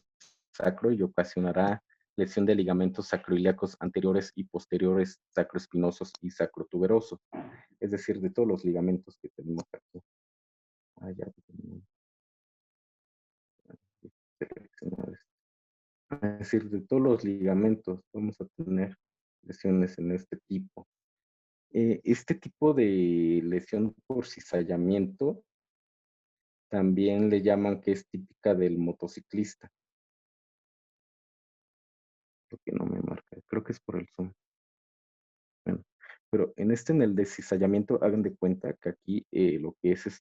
sacro y ocasionará lesión de ligamentos sacroiliacos anteriores y posteriores sacroespinosos y sacrotuberosos, es decir, de todos los ligamentos que tenemos aquí. Es decir, de todos los ligamentos vamos a tener lesiones en este tipo. Este tipo de lesión por cizallamiento también le llaman que es típica del motociclista. Creo que no me marca, creo que es por el zoom. Pero en en el de cizallamiento, hagan de cuenta que aquí lo que es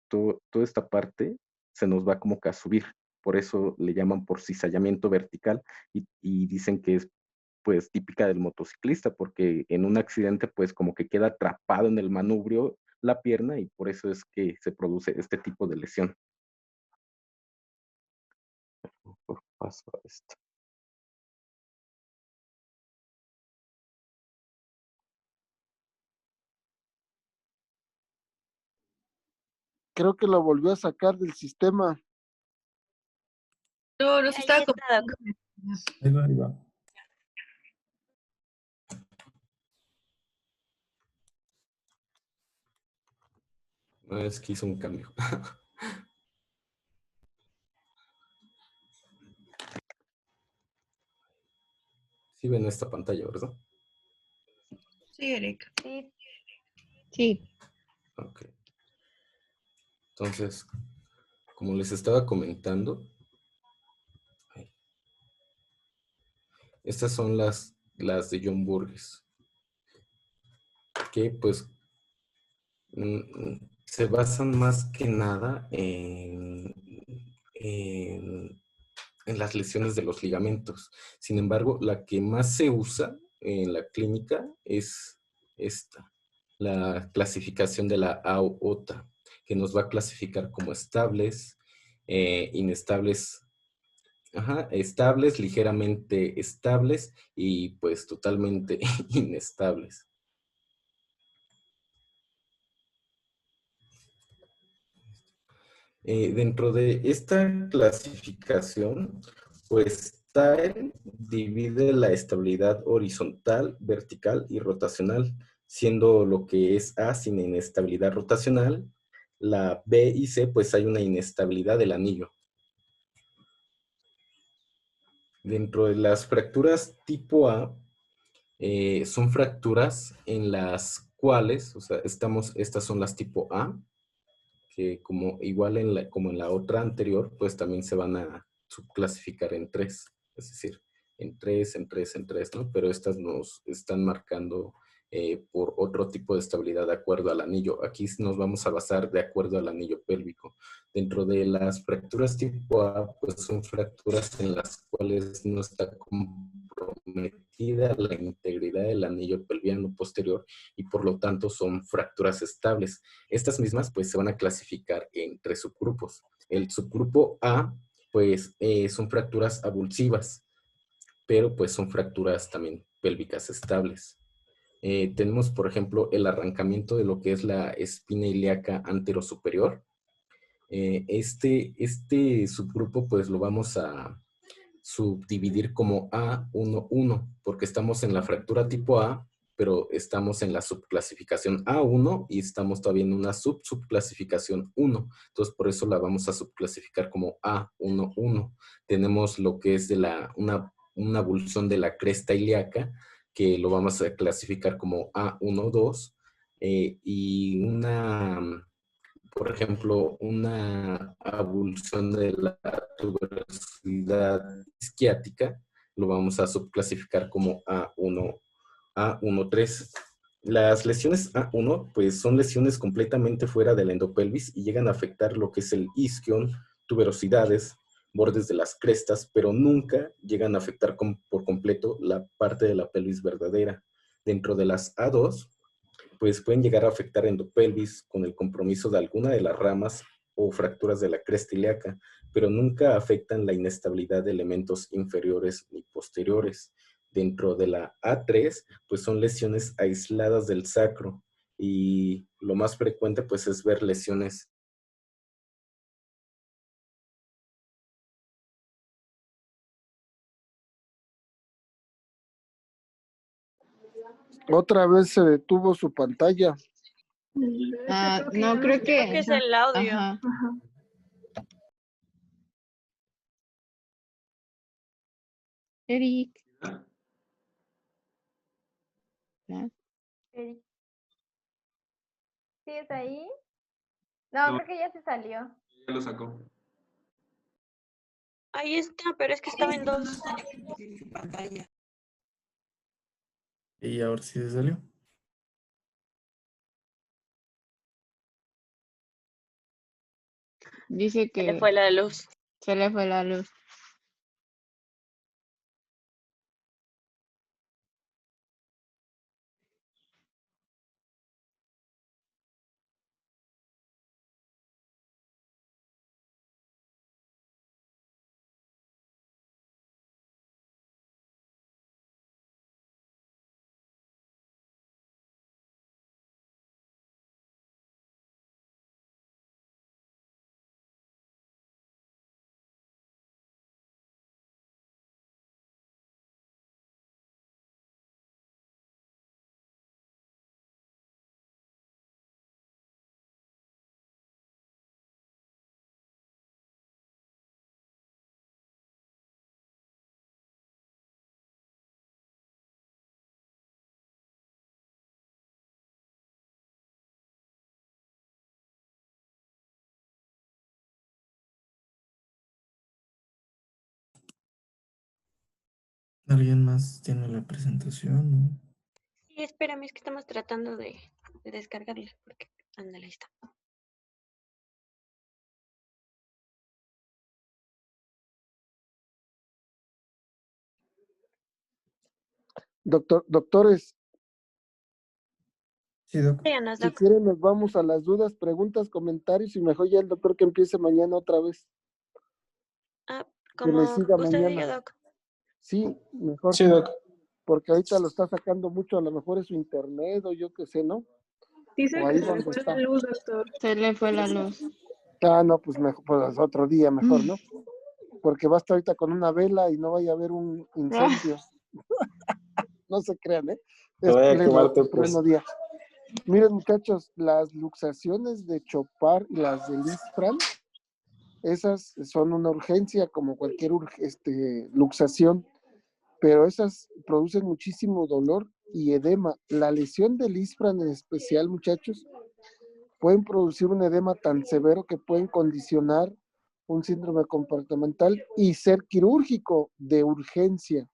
toda esta parte se nos va como que a subir. Por eso le llaman por cizallamiento vertical y dicen que es pues típica del motociclista, porque en un accidente pues como que queda atrapado en el manubrio la pierna y por eso es que se produce este tipo de lesión. Paso a esto. Creo que lo volvió a sacar del sistema. No, nos Ahí estaba está, Doc. Ahí va, ahí va. No, es que hizo un cambio. Sí ven esta pantalla, ¿verdad? Sí, Eric. Sí, Sí. Ok. Entonces, como les estaba comentando, estas son las de John Burgess, que pues se basan más que nada en las lesiones de los ligamentos. Sin embargo, la que más se usa en la clínica es esta, la clasificación de la AOTA, que nos va a clasificar como estables, inestables, estables, ligeramente estables y pues totalmente inestables. Dentro de esta clasificación, pues TAE divide la estabilidad horizontal, vertical y rotacional, siendo lo que es A sin inestabilidad rotacional, la B y C pues hay una inestabilidad del anillo. Dentro de las fracturas tipo A, son fracturas en las cuales, o sea, estas son las tipo A, que como igual como en la otra anterior, pues también se van a subclasificar en 3, es decir, en 3, en 3, en 3, ¿no? Pero estas nos están marcando por otro tipo de estabilidad de acuerdo al anillo. Aquí nos vamos a basar de acuerdo al anillo pélvico. Dentro de las fracturas tipo A, pues son fracturas en las cuales no está comprometida la integridad del anillo pelviano posterior y por lo tanto son fracturas estables. Estas mismas pues se van a clasificar en 3 subgrupos. El subgrupo A pues son fracturas avulsivas, pero pues son fracturas también pélvicas estables. Tenemos, por ejemplo, el arrancamiento de lo que es la espina ilíaca anterosuperior. Este subgrupo pues lo vamos a subdividir como A11, porque estamos en la fractura tipo A, pero estamos en la subclasificación A1 y estamos todavía en una subclasificación 1. Entonces, por eso la vamos a subclasificar como A11. Tenemos lo que es de una avulsión de la cresta ilíaca, que lo vamos a clasificar como A12, y por ejemplo, una avulsión de la tuberosidad isquiática, lo vamos a subclasificar como A13. Las lesiones A1, pues son lesiones completamente fuera de la endopelvis y llegan a afectar lo que es el isquion, tuberosidades, bordes de las crestas, pero nunca llegan a afectar por completo la parte de la pelvis verdadera. Dentro de las A2, pues pueden llegar a afectar endopelvis con el compromiso de alguna de las ramas o fracturas de la cresta ilíaca, pero nunca afectan la inestabilidad de elementos inferiores ni posteriores. Dentro de la A3, pues son lesiones aisladas del sacro y lo más frecuente pues es ver lesiones. Otra vez se detuvo su pantalla. No, creo Creo que es el audio. Ajá. Eric. ¿Ya? Eric. ¿Sí está ahí? No, No. creo que ya se salió. Ya lo sacó. Ahí está, pero es que estaba en 2. Su pantalla. Y ahora sí se salió. Dice Se le que fue la luz. se le fue la luz. ¿Alguien más tiene la presentación? ¿No? Sí, espérame, es que estamos tratando de descargarla. Porque, ándale, ahí está. Doctores, Sí, Doc. Díganos, si Doc. quieren nos vamos a las dudas, preguntas, comentarios y mejor ya el doctor que empiece mañana otra vez. Ah, Que me como siga usted mañana. diga, Doc. Sí, mejor. Sí, Doc. Porque ahorita lo está sacando mucho, a lo mejor es su internet o yo qué sé, ¿no? Dice O que ahí se le donde fue está. la luz, doctor. Se le fue la luz. Ah, no, pues mejor, pues otro día mejor, ¿no? Porque va a estar ahorita con una vela y no vaya a haber un incendio. No se crean, ¿eh? Te Es vaya a quemarte, pues. pleno día. Miren, muchachos, las luxaciones de Chopard y las de Lisfran, esas son una urgencia como cualquier luxación, pero esas producen muchísimo dolor y edema. La lesión de Lisfran en especial, muchachos, pueden producir un edema tan severo que pueden condicionar un síndrome comportamental y ser quirúrgico de urgencia.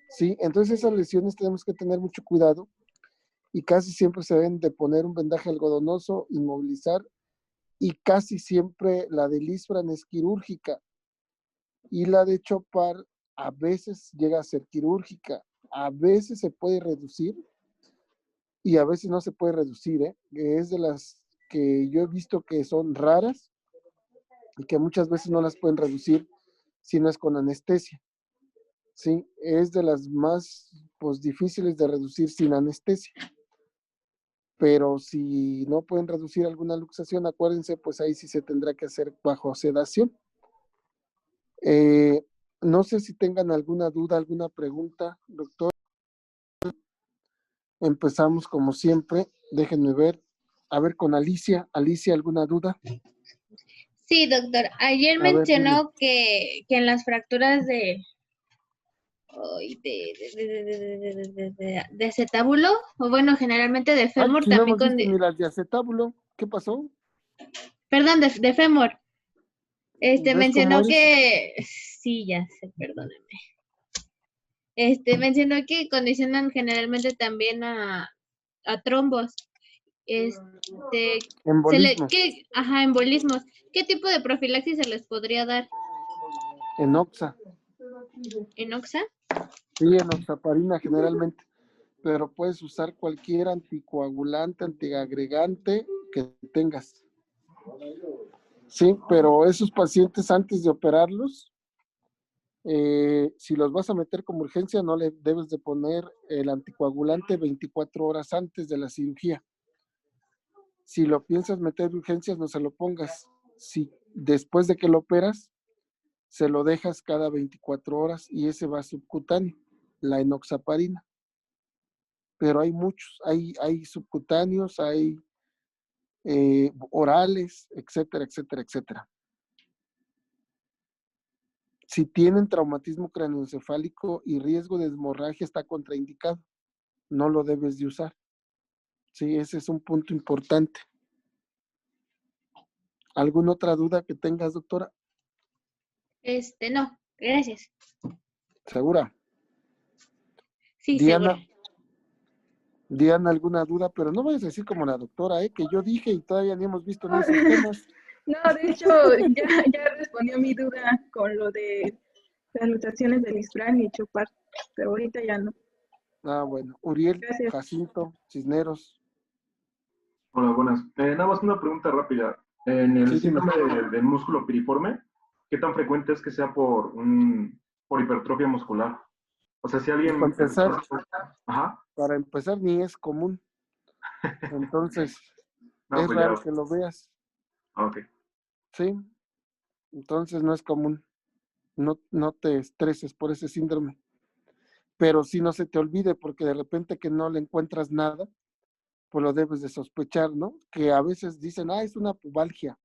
¿Sí? Entonces esas lesiones tenemos que tener mucho cuidado y casi siempre se deben de poner un vendaje algodonoso, inmovilizar, y casi siempre la de Lisfran es quirúrgica y la de Chopard a veces llega a ser quirúrgica, a veces se puede reducir y a veces no se puede reducir, ¿eh? Es de las que yo he visto que son raras y que muchas veces no las pueden reducir si no es con anestesia. Sí, es de las más pues, difíciles de reducir sin anestesia. Pero si no pueden reducir alguna luxación, acuérdense, pues ahí sí se tendrá que hacer bajo sedación. No sé si tengan alguna duda, alguna pregunta, doctor. Empezamos como siempre. Déjenme ver. A ver con Alicia. Alicia, ¿alguna duda? Sí, doctor. Ayer A ver, dime. mencionó que en las fracturas de acetábulo, o bueno, generalmente de Ay, fémur, si no también hemos visto ni las de acetábulo. ¿Qué pasó? perdón, de fémur. ¿Ves cómo Mencionó eres? que, sí, ya sé, perdóneme. Mencionó que condicionan generalmente también a trombos. Embolismos. Embolismos. ¿Qué tipo de profilaxis se les podría dar? Enoxa. ¿Enoxa? Sí, enoxaparina generalmente. Pero puedes usar cualquier anticoagulante, antiagregante que tengas. Sí, pero esos pacientes antes de operarlos, si los vas a meter como urgencia, no le debes de poner el anticoagulante 24 horas antes de la cirugía. Si lo piensas meter de urgencias, no se lo pongas. Si después de que lo operas, se lo dejas cada 24 horas y ese va subcutáneo, la enoxaparina. Pero hay muchos, hay subcutáneos, hay orales, etcétera, etcétera, etcétera. Si tienen traumatismo craneoencefálico y riesgo de hemorragia, está contraindicado. No lo debes de usar. Sí, ese es un punto importante. ¿Alguna otra duda que tengas, doctora? No, gracias. ¿Segura? Sí, Diana, seguro. Diana, ¿alguna duda? Pero no vayas a decir como la doctora, que yo dije y todavía ni hemos visto ni esos temas. No, de hecho, ya respondió mi duda con lo de las luxaciones de Lisfranc y Chopard, pero ahorita ya no. Ah, bueno. Uriel, Gracias. Jacinto, Cisneros. Hola, buenas. Nada más una pregunta rápida. En el Sí, dime. síndrome del músculo piriforme, ¿qué tan frecuente es que sea por hipertrofia muscular? O sea, si alguien... Para empezar, ni es común. Entonces, No, es pues raro ya. que lo veas. Ok. Sí, entonces no es común. No te estreses por ese síndrome. Pero si no se te olvide, porque de repente que no le encuentras nada, pues lo debes de sospechar, ¿no? Que a veces dicen, es una pubalgia.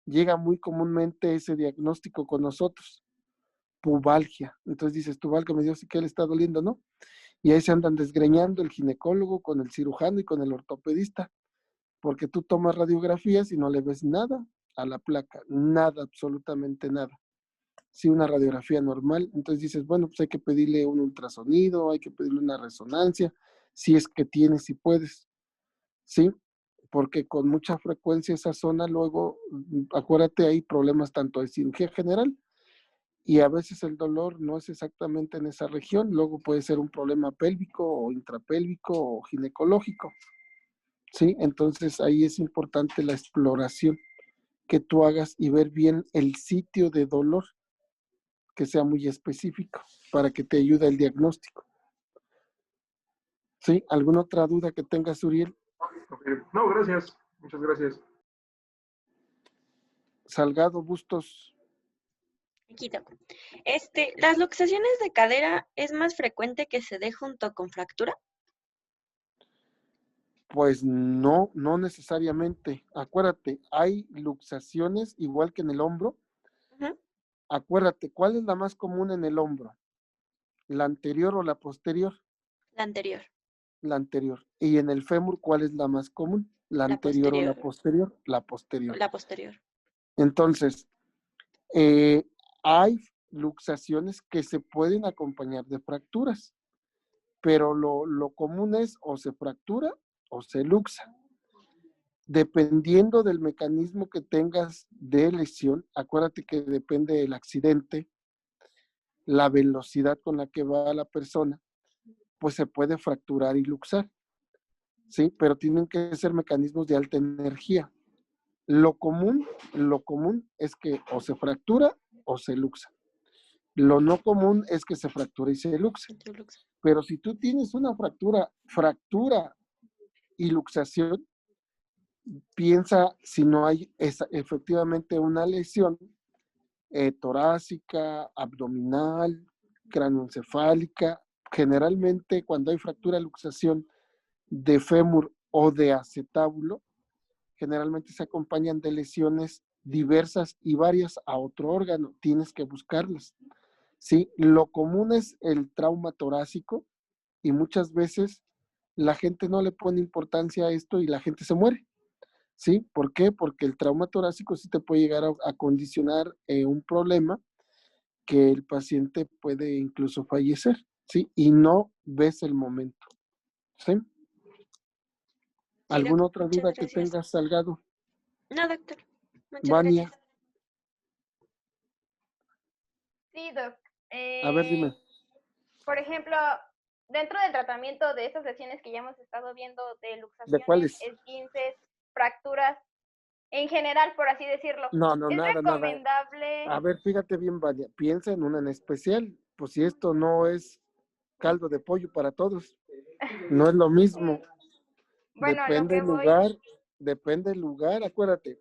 Llega muy comúnmente ese diagnóstico con nosotros, pubalgia. Entonces dices, tu valga me dio, sí que le está doliendo, ¿no? Y ahí se andan desgreñando el ginecólogo con el cirujano y con el ortopedista, porque tú tomas radiografías y no le ves nada a la placa, nada, absolutamente nada. Sí, una radiografía normal, entonces dices, bueno, pues hay que pedirle un ultrasonido, hay que pedirle una resonancia, si es que tienes, si puedes, ¿sí? Porque con mucha frecuencia esa zona luego, acuérdate, hay problemas tanto de cirugía general y a veces el dolor no es exactamente en esa región, luego puede ser un problema pélvico o intrapélvico o ginecológico, ¿sí? Entonces ahí es importante la exploración que tú hagas y ver bien el sitio de dolor, que sea muy específico para que te ayude el diagnóstico. ¿Sí? ¿Alguna otra duda que tengas, Uriel? Okay. No, gracias. Muchas gracias. Salgado Bustos. ¿Las luxaciones de cadera es más frecuente que se dé junto con fractura? Pues no necesariamente. Acuérdate, hay luxaciones igual que en el hombro. Uh-huh. Acuérdate, ¿cuál es la más común en el hombro? ¿La anterior o la posterior? La anterior. La anterior. ¿Y en el fémur cuál es la más común? ¿La anterior o la posterior? La posterior. La posterior. Entonces, hay luxaciones que se pueden acompañar de fracturas, pero lo común es o se fractura o se luxa. Dependiendo del mecanismo que tengas de lesión, acuérdate que depende del accidente, la velocidad con la que va la persona, pues se puede fracturar y luxar, ¿sí? Pero tienen que ser mecanismos de alta energía. Lo común es que o se fractura o se luxa. Lo no común es que se fracture y se luxe. Pero si tú tienes una fractura y luxación, piensa si no hay efectivamente una lesión torácica, abdominal, cráneoencefálica. Generalmente cuando hay fractura luxación de fémur o de acetábulo, generalmente se acompañan de lesiones diversas y varias a otro órgano. Tienes que buscarlas. ¿Sí? Lo común es el trauma torácico y muchas veces la gente no le pone importancia a esto y la gente se muere. ¿Sí? ¿Por qué? Porque el trauma torácico sí te puede llegar a condicionar un problema que el paciente puede incluso fallecer, ¿sí? Y no ves el momento, ¿sí? ¿Alguna otra duda que tengas, Salgado? No, doctor. Muchas Vania. gracias. Sí, doc. A ver, dime. Por ejemplo, dentro del tratamiento de estas lesiones que ya hemos estado viendo de luxaciones, ¿De cuáles? esguinces, fracturas, en general, por así decirlo. No, ¿Es nada. recomendable? A ver, fíjate bien, Vania. Piensa en una en especial. Pues si esto no es caldo de pollo para todos, no es lo mismo. Bueno, Depende del lugar, acuérdate.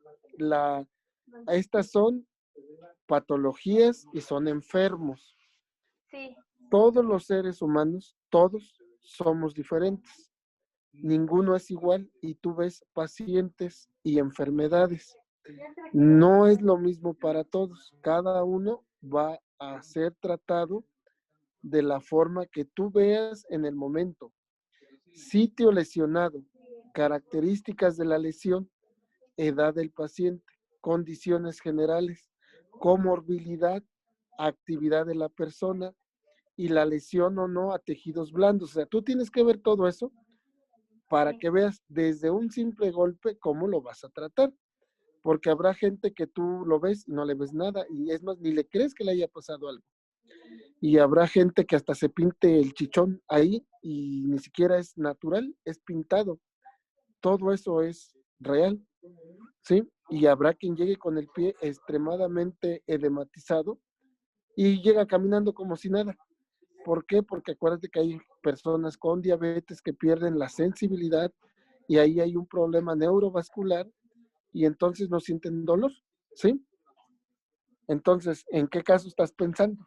Estas son patologías y son enfermos. Sí. Todos los seres humanos, todos somos diferentes. Ninguno es igual y tú ves pacientes y enfermedades. No es lo mismo para todos. Cada uno va a ser tratado de la forma que tú veas en el momento. Sitio lesionado, características de la lesión, edad del paciente, condiciones generales, comorbilidad, actividad de la persona y la lesión o no a tejidos blandos. O sea, tú tienes que ver todo eso para que veas desde un simple golpe cómo lo vas a tratar. Porque habrá gente que tú lo ves y no le ves nada, y es más, ni le crees que le haya pasado algo. Y habrá gente que hasta se pinte el chichón ahí y ni siquiera es natural, es pintado. Todo eso es real, ¿sí? Y habrá quien llegue con el pie extremadamente edematizado y llega caminando como si nada. ¿Por qué? Porque acuérdate que hay personas con diabetes que pierden la sensibilidad y ahí hay un problema neurovascular y entonces no sienten dolor, ¿sí? Entonces, ¿en qué caso estás pensando?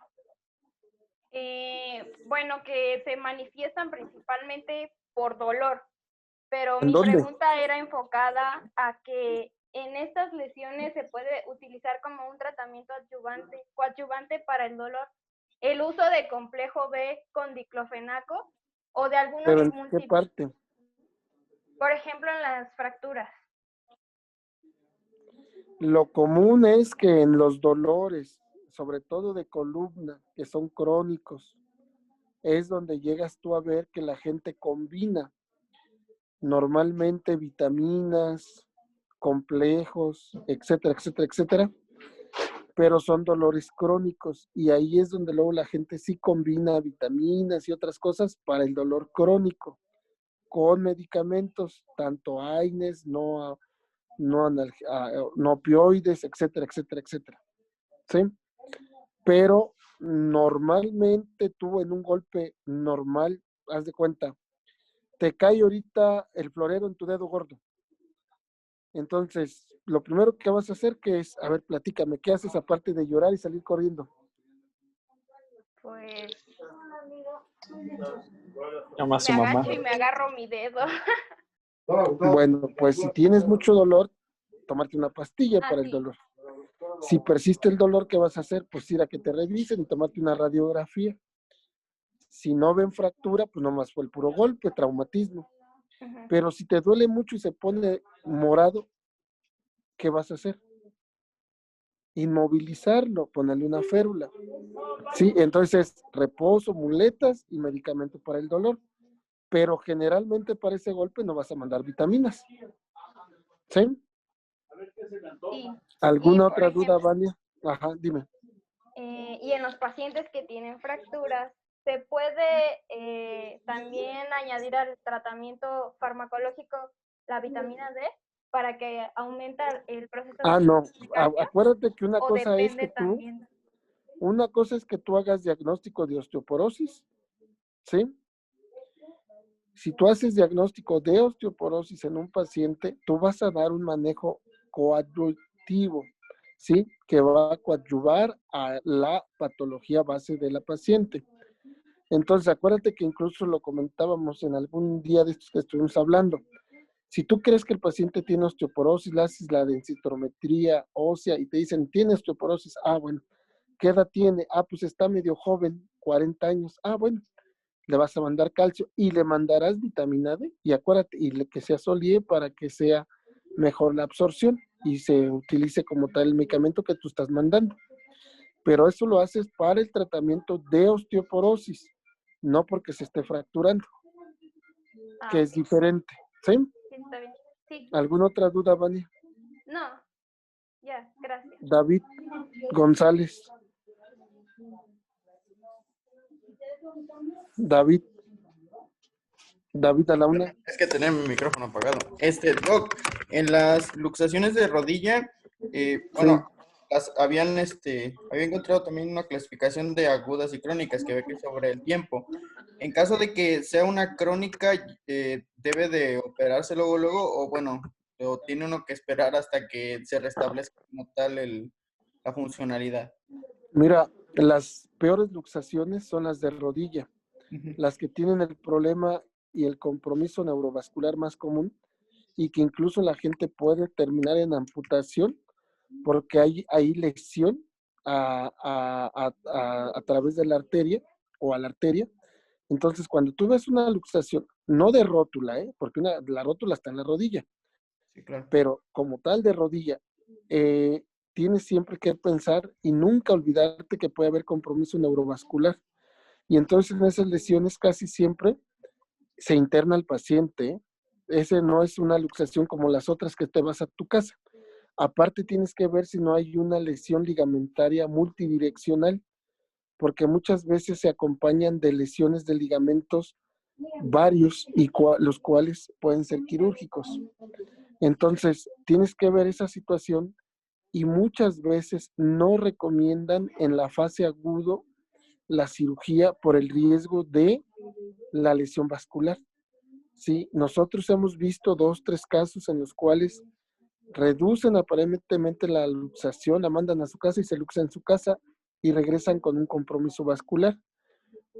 Bueno, que se manifiestan principalmente por dolor, pero ¿En mi dónde? pregunta era enfocada a que en estas lesiones se puede utilizar como un tratamiento coadyuvante para el dolor el uso de complejo B con diclofenaco o de algunos ¿Pero en qué parte? por ejemplo en las fracturas. Lo común es que en los dolores, sobre todo de columna, que son crónicos, es donde llegas tú a ver que la gente combina normalmente vitaminas, complejos, etcétera, etcétera, etcétera, pero son dolores crónicos y ahí es donde luego la gente sí combina vitaminas y otras cosas para el dolor crónico con medicamentos, tanto AINES, no opioides, etcétera, etcétera, etcétera, ¿sí? Pero normalmente tú en un golpe normal, haz de cuenta, te cae ahorita el florero en tu dedo gordo. Entonces, lo primero que vas a hacer que es, a ver, platícame, ¿qué haces aparte de llorar y salir corriendo? Pues Llama a su me mamá. agacho y me agarro mi dedo. Bueno, pues si tienes mucho dolor, tomarte una pastilla para el sí. dolor. Si persiste el dolor, ¿qué vas a hacer? Pues ir a que te revisen y tomarte una radiografía. Si no ven fractura, pues nomás fue el puro golpe, traumatismo. Pero si te duele mucho y se pone morado, ¿qué vas a hacer? Inmovilizarlo, ponerle una férula. Sí, entonces reposo, muletas y medicamento para el dolor. Pero generalmente para ese golpe no vas a mandar vitaminas. ¿Sí? Sí. ¿Alguna Y, otra por duda, ejemplo, Vania? Ajá, dime. Y en los pacientes que tienen fracturas, ¿se puede también añadir al tratamiento farmacológico la vitamina D para que aumente el proceso de No. cicatrización? Acuérdate que una ¿O cosa es depende que tú, también? una cosa es que tú hagas diagnóstico de osteoporosis, ¿sí? Si tú haces diagnóstico de osteoporosis en un paciente, tú vas a dar un manejo coadyutivo, ¿sí? Que va a coadyuvar a la patología base de la paciente. Entonces, acuérdate que incluso lo comentábamos en algún día de estos que estuvimos hablando. Si tú crees que el paciente tiene osteoporosis, le haces la densitometría ósea y te dicen, ¿tiene osteoporosis? Bueno. ¿Qué edad tiene? Pues está medio joven, 40 años. Bueno. Le vas a mandar calcio y le mandarás vitamina D y acuérdate, que sea Sol-IE para que sea mejor la absorción y se utilice como tal el medicamento que tú estás mandando. Pero eso lo haces para el tratamiento de osteoporosis, no porque se esté fracturando, que es diferente. ¿Sí? Sí, está bien. Sí. ¿Alguna otra duda, Vania? No, ya, gracias. David González. David a la una. Es que tenía mi micrófono apagado. Doc, en las luxaciones de rodilla, bueno, había encontrado también una clasificación de agudas y crónicas que ve que sobre el tiempo. En caso de que sea una crónica, ¿debe de operarse luego, o bueno, o tiene uno que esperar hasta que se restablezca como tal la funcionalidad? Mira, las peores luxaciones son las de rodilla, las que tienen el problema y el compromiso neurovascular más común y que incluso la gente puede terminar en amputación porque hay lesión a través de la arteria o a la arteria. Entonces, cuando tú ves una luxación, no de rótula, porque la rótula está en la rodilla, sí, claro, pero como tal de rodilla, tienes siempre que pensar y nunca olvidarte que puede haber compromiso neurovascular. Y entonces en esas lesiones casi siempre se interna al paciente ese no es una luxación como las otras que te vas a tu casa. Aparte tienes que ver si no hay una lesión ligamentaria multidireccional, porque muchas veces se acompañan de lesiones de ligamentos varios y los cuales pueden ser quirúrgicos. Entonces, tienes que ver esa situación y muchas veces no recomiendan en la fase agudo la cirugía por el riesgo de la lesión vascular. Sí, nosotros hemos visto 2, 3 casos en los cuales reducen aparentemente la luxación, la mandan a su casa y se luxa en su casa y regresan con un compromiso vascular.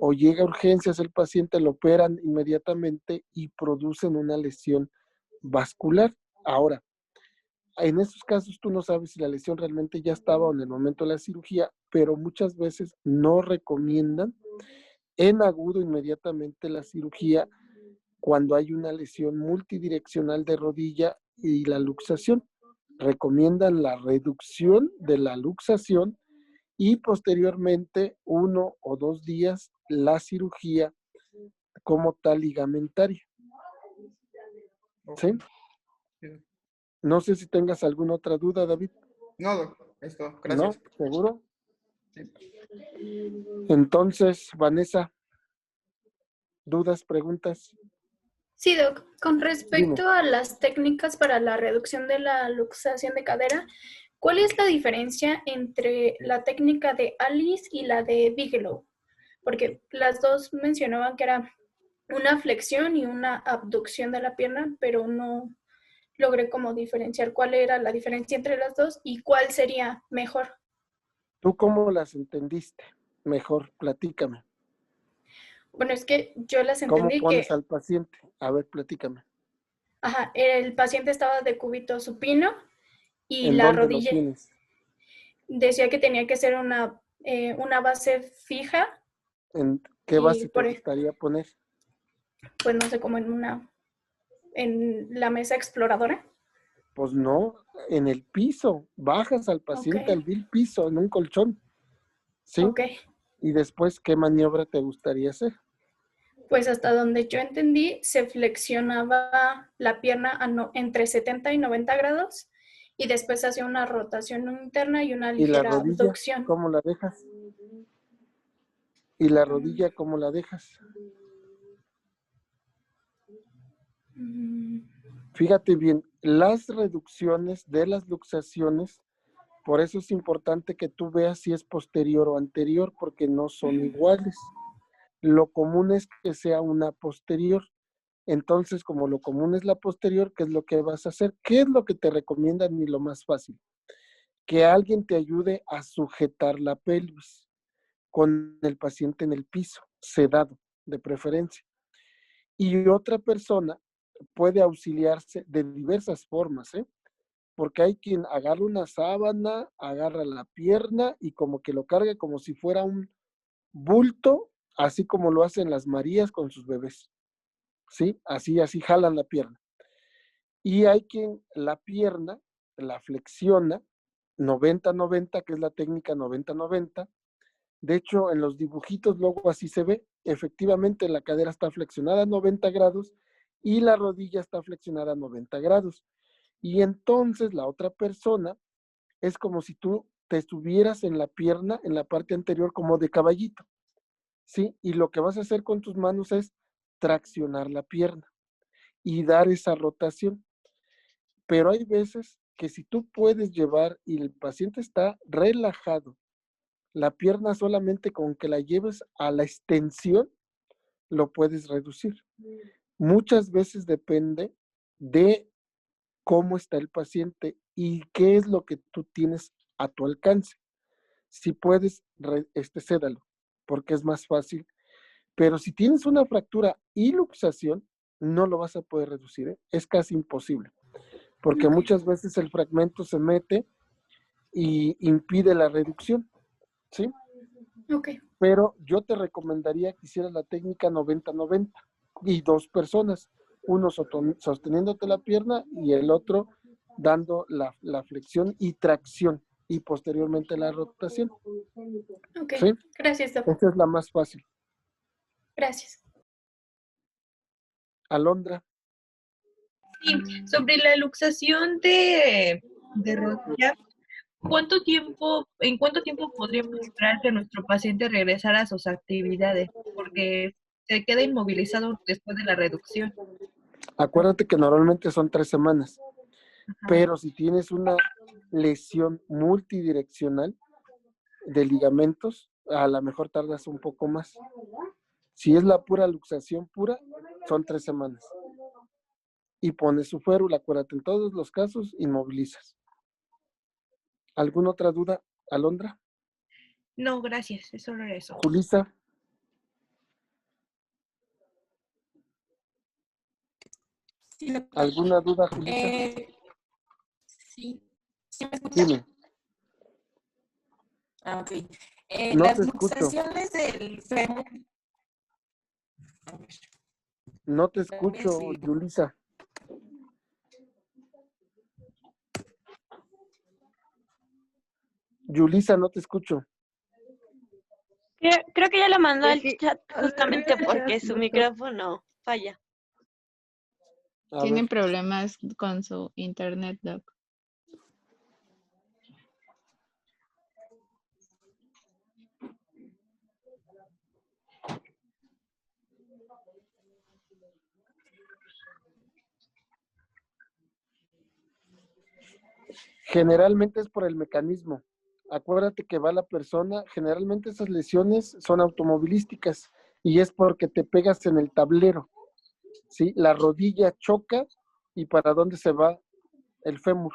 O llega a urgencias el paciente, lo operan inmediatamente y producen una lesión vascular. Ahora, en estos casos tú no sabes si la lesión realmente ya estaba en el momento de la cirugía, pero muchas veces no recomiendan en agudo inmediatamente la cirugía cuando hay una lesión multidireccional de rodilla y la luxación. Recomiendan la reducción de la luxación y posteriormente 1 o 2 días la cirugía como tal ligamentaria. ¿Sí? No sé si tengas alguna otra duda, David. No, Doc, esto, gracias. ¿No? ¿Seguro? Sí. Entonces, Vanessa, ¿dudas, preguntas? Sí, Doc. Con respecto a las técnicas para la reducción de la luxación de cadera, ¿cuál es la diferencia entre la técnica de Alice y la de Bigelow? Porque las dos mencionaban que era una flexión y una abducción de la pierna, pero no logré como diferenciar cuál era la diferencia entre las dos y cuál sería mejor. ¿Tú cómo las entendiste? Mejor, platícame. Bueno, es que yo las ¿Cómo entendí pones que, al paciente? A ver, platícame. ajá, el paciente estaba de cúbito supino y ¿En la dónde lo rodilla tienes? decía que tenía que ser una base fija ¿En qué y base te gustaría poner? pues no sé, como en la mesa exploradora. Pues no, en el piso. Bajas al paciente Ok. al vil piso, en un colchón. ¿Sí? Ok. Y después, ¿qué maniobra te gustaría hacer? Pues hasta donde yo entendí, se flexionaba la pierna entre 70 y 90 grados y después hacía una rotación interna y una ¿Y la ligera rodilla, abducción. cómo la dejas? ¿Y la rodilla, cómo la dejas? Fíjate bien, las reducciones de las luxaciones, por eso es importante que tú veas si es posterior o anterior, porque no son iguales. Lo común es que sea una posterior. Entonces, como lo común es la posterior, ¿qué es lo que vas a hacer? ¿Qué es lo que te recomiendan y lo más fácil? Que alguien te ayude a sujetar la pelvis con el paciente en el piso, sedado, de preferencia. Y otra persona puede auxiliarse de diversas formas, ¿eh? Porque hay quien agarra una sábana, agarra la pierna y como que lo carga como si fuera un bulto, así como lo hacen las Marías con sus bebés. ¿Sí? Así jalan la pierna. Y hay quien la pierna la flexiona 90-90, que es la técnica 90-90. De hecho, en los dibujitos luego así se ve. Efectivamente, la cadera está flexionada a 90 grados y la rodilla está flexionada a 90 grados. Y entonces la otra persona es como si tú te estuvieras en la pierna, en la parte anterior, como de caballito. ¿Sí? Y lo que vas a hacer con tus manos es traccionar la pierna y dar esa rotación. Pero hay veces que si tú puedes llevar y el paciente está relajado, la pierna solamente con que la lleves a la extensión, lo puedes reducir. Muchas veces depende de cómo está el paciente y qué es lo que tú tienes a tu alcance. Si puedes, cédalo, porque es más fácil. Pero si tienes una fractura y luxación, no lo vas a poder reducir, ¿eh? Es casi imposible, porque muchas veces el fragmento se mete y impide la reducción, ¿sí? Ok. Pero yo te recomendaría que hicieras la técnica 90-90 y 2 personas, uno sosteniéndote la pierna y el otro dando la flexión y tracción y posteriormente la rotación. Ok, ¿Sí? gracias, doctor. Esta es la más fácil. Gracias. Alondra. Sí, sobre la luxación de rodilla, ¿en cuánto tiempo podríamos esperar que nuestro paciente regresara a sus actividades? Porque se queda inmovilizado después de la reducción. Acuérdate que normalmente son 3 semanas, pero si tienes una lesión multidireccional de ligamentos, a lo mejor tardas un poco más. Si es la pura luxación pura, son 3 semanas. Y pones su férula, acuérdate, en todos los casos inmovilizas. ¿Alguna otra duda, Alondra? No, gracias, es solo eso. Julisa. Sí, ¿Alguna duda, Julisa? Sí, ¿sí me escucha? Dime. Ah, ok. No Las te escucho. luxaciones del fémur. No te escucho, Julisa. Julisa, no te escucho. Creo que ya lo mandó al Sí. chat justamente porque su micrófono falla. Tienen problemas con su internet, Doc. Generalmente es por el mecanismo. Acuérdate que va la persona, generalmente esas lesiones son automovilísticas y es porque te pegas en el tablero, ¿sí? La rodilla choca y ¿para dónde se va el fémur?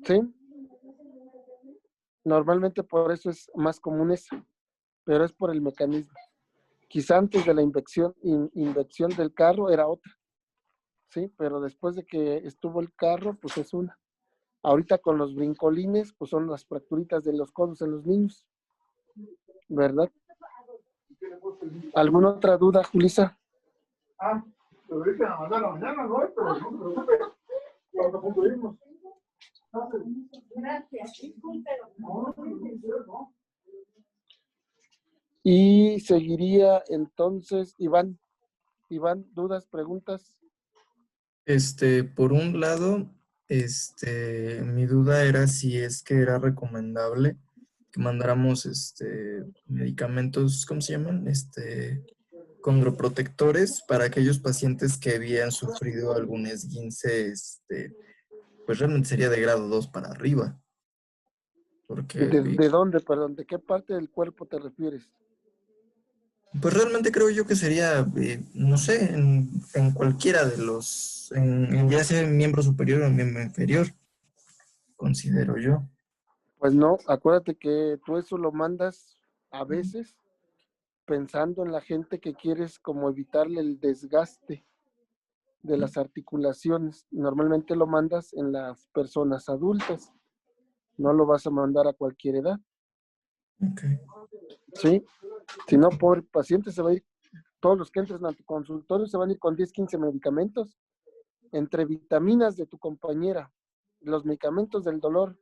¿Sí? Normalmente por eso es más común eso, pero es por el mecanismo. Quizá antes de la invención del carro era otra, ¿sí? Pero después de que estuvo el carro, pues es una. Ahorita con los brincolines, pues son las fracturitas de los codos en los niños, ¿verdad? ¿Alguna otra duda, Julisa? Pero ahorita la mandaron mañana, ¿no? Pero no se preocupe. Cuando concluimos. Gracias. Y seguiría entonces, Iván. Iván, ¿dudas, preguntas? Por un lado, mi duda era si es que era recomendable que mandáramos, medicamentos, ¿cómo se llaman? Condroprotectores para aquellos pacientes que habían sufrido algún esguince, pues realmente sería de grado 2 para arriba. Porque ¿De dónde, perdón? ¿De qué parte del cuerpo te refieres? pues realmente creo yo que sería, no sé, en cualquiera de los, ya sea en miembro superior o en miembro inferior, considero yo. Pues no, acuérdate que tú eso lo mandas a veces pensando en la gente que quieres como evitarle el desgaste de las articulaciones. Normalmente lo mandas en las personas adultas, no lo vas a mandar a cualquier edad. Okay. Sí, si no, pobre paciente se va a ir, todos los que entren a tu consultorio se van a ir con 10, 15 medicamentos, entre vitaminas de tu compañera, los medicamentos del dolor,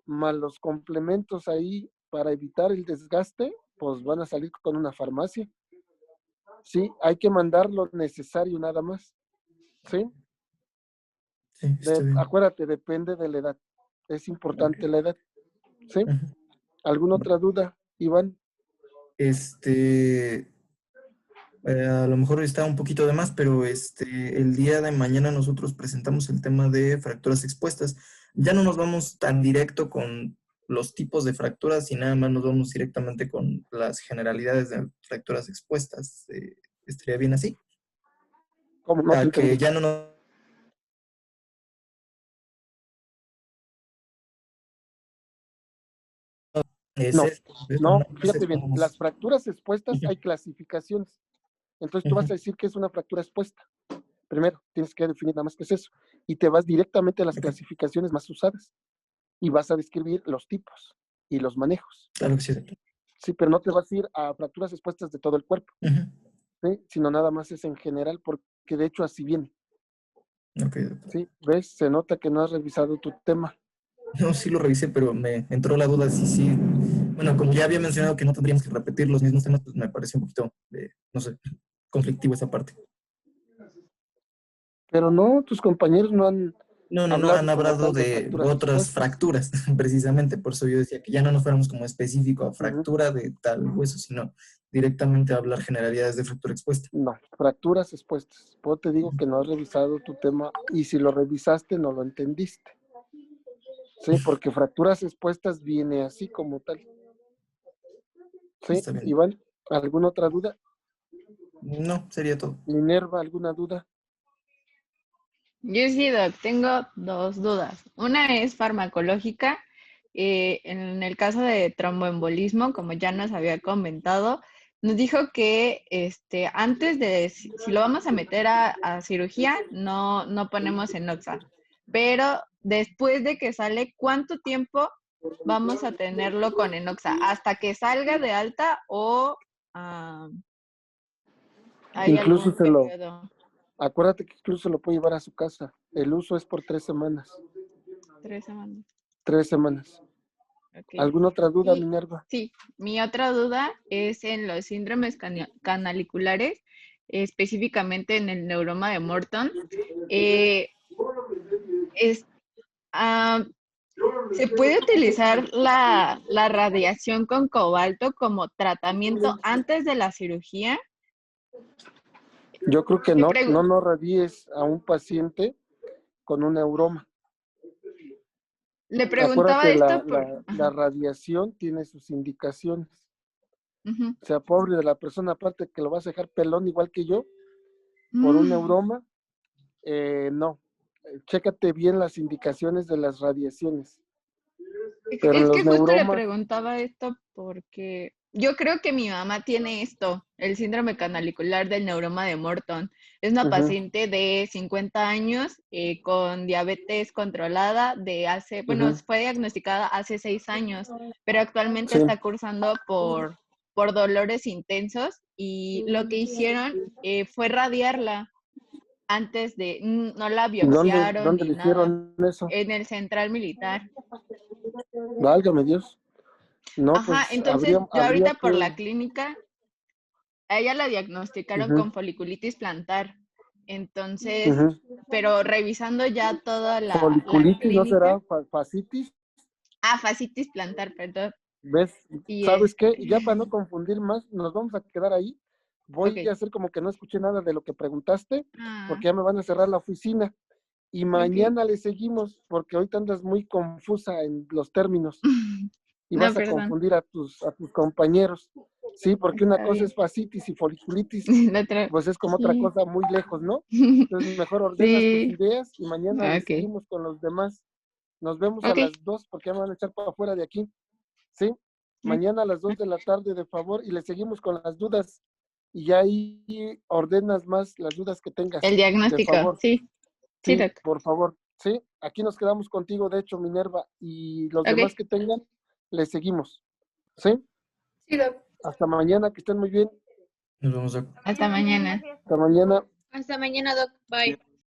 más los complementos ahí para evitar el desgaste, pues van a salir con una farmacia. Sí, hay que mandar lo necesario nada más. ¿Sí? Sí, está bien. Acuérdate, depende de la edad. Es importante la edad. ¿Sí? ¿Alguna otra duda, Iván? A lo mejor está un poquito de más, pero el día de mañana nosotros presentamos el tema de fracturas expuestas. Ya no nos vamos tan directo con los tipos de fracturas y nada más nos vamos directamente con las generalidades de fracturas expuestas. ¿Estaría bien así? ¿Cómo? No te entendí. Que ya no nos... No, fíjate bien, las fracturas expuestas hay clasificaciones. Entonces tú vas a decir que es una fractura expuesta. Primero, tienes que definir nada más qué es eso. Y te vas directamente a las clasificaciones más usadas. Y vas a describir los tipos y los manejos. Claro que sí. Sí, pero no te vas a ir a fracturas expuestas de todo el cuerpo. ¿Sí? Sino nada más es en general, porque de hecho así viene. Okay. Sí, ¿ves? Se nota que no has revisado tu tema. No, sí lo revisé, pero me entró la duda si sí. Bueno, como ya había mencionado que no tendríamos que repetir los mismos temas, pues me pareció un poquito, no sé, conflictivo esa parte. Pero no, tus compañeros no han No, han como hablado tal de fracturas otras expuestas. fracturas, precisamente, por eso yo decía que ya no nos fuéramos como específico a Ujú. fractura de tal hueso, sino directamente a hablar generalidades de fractura expuesta. No, fracturas expuestas. Pues te digo que no has revisado tu tema y si lo revisaste no lo entendiste. Sí, porque fracturas expuestas viene así como tal. Sí, Está bien. Iván, ¿alguna otra duda? No, sería todo. Minerva, ¿alguna duda? Yo sí, Doc, tengo dos dudas. Una es farmacológica. En el caso de tromboembolismo, como ya nos había comentado, nos dijo que antes de, si lo vamos a meter a cirugía, no ponemos enoxa. Pero después de que sale, ¿cuánto tiempo vamos a tenerlo con enoxa? ¿Hasta que salga de alta o hay Incluso algún periodo? acuérdate que incluso lo puede llevar a su casa. El uso es por 3 semanas. 3 semanas. 3 semanas. Ok. ¿Alguna otra duda, Y Minerva? sí, mi otra duda es en los síndromes canaliculares, específicamente en el neuroma de Morton. Es, ah, ¿Se puede utilizar la radiación con cobalto como tratamiento antes de la cirugía? Yo creo que ¿Qué no. pregunta? No radies a un paciente con un neuroma. Le preguntaba Acuérdate, esto la radiación tiene sus indicaciones. Ujú. O sea, pobre de la persona, aparte que lo vas a dejar pelón igual que yo, por un neuroma, no. Chécate bien las indicaciones de las radiaciones. Pero en Es los que justo le neuromas, preguntaba esto porque yo creo que mi mamá tiene esto, el síndrome canalicular del neuroma de Morton. Es una paciente de 50 años con diabetes controlada bueno, fue diagnosticada hace 6 años, pero actualmente sí. está cursando por dolores intensos y lo que hicieron fue radiarla antes de, no la biopsiaron ¿Dónde ni le nada, hicieron eso? en el central militar. Válgame Dios. No, Ajá, pues entonces yo habría ahorita por que... la clínica, a ella la diagnosticaron con foliculitis plantar. Entonces, Ujú. pero revisando ya toda la Foliculitis, ¿no clínica. será fascitis? Fascitis plantar, perdón. ¿Ves? Y ¿Sabes qué? Y ya para no confundir más, nos vamos a quedar ahí. Voy Ok. a hacer como que no escuché nada de lo que preguntaste, Ah, porque ya me van a cerrar la oficina. Y mañana le seguimos, porque ahorita andas muy confusa en los términos y No, vas a perdón. confundir a tus compañeros. Sí, porque una Está cosa bien. es fascitis y foliculitis, La otra- pues es como otra sí. cosa muy lejos, ¿no? Entonces mejor ordenas tus Sí. ideas y mañana le Ok. seguimos con los demás. Nos vemos a Ok. las 2 porque ya me van a echar para afuera de aquí. ¿Sí? Mañana a las 2 de la tarde, de favor, y le seguimos con las dudas. Y ya ahí ordenas más las dudas que tengas. El De diagnóstico, favor. sí. Sí, Sí, doc. por favor. Sí, aquí nos quedamos contigo, de hecho, Minerva, y los Ok. demás que tengan, le seguimos. ¿Sí? Sí, doc. Hasta mañana, que estén muy bien. Nos vemos, Doc. Hasta mañana. Hasta mañana. Hasta mañana, Doc. Bye.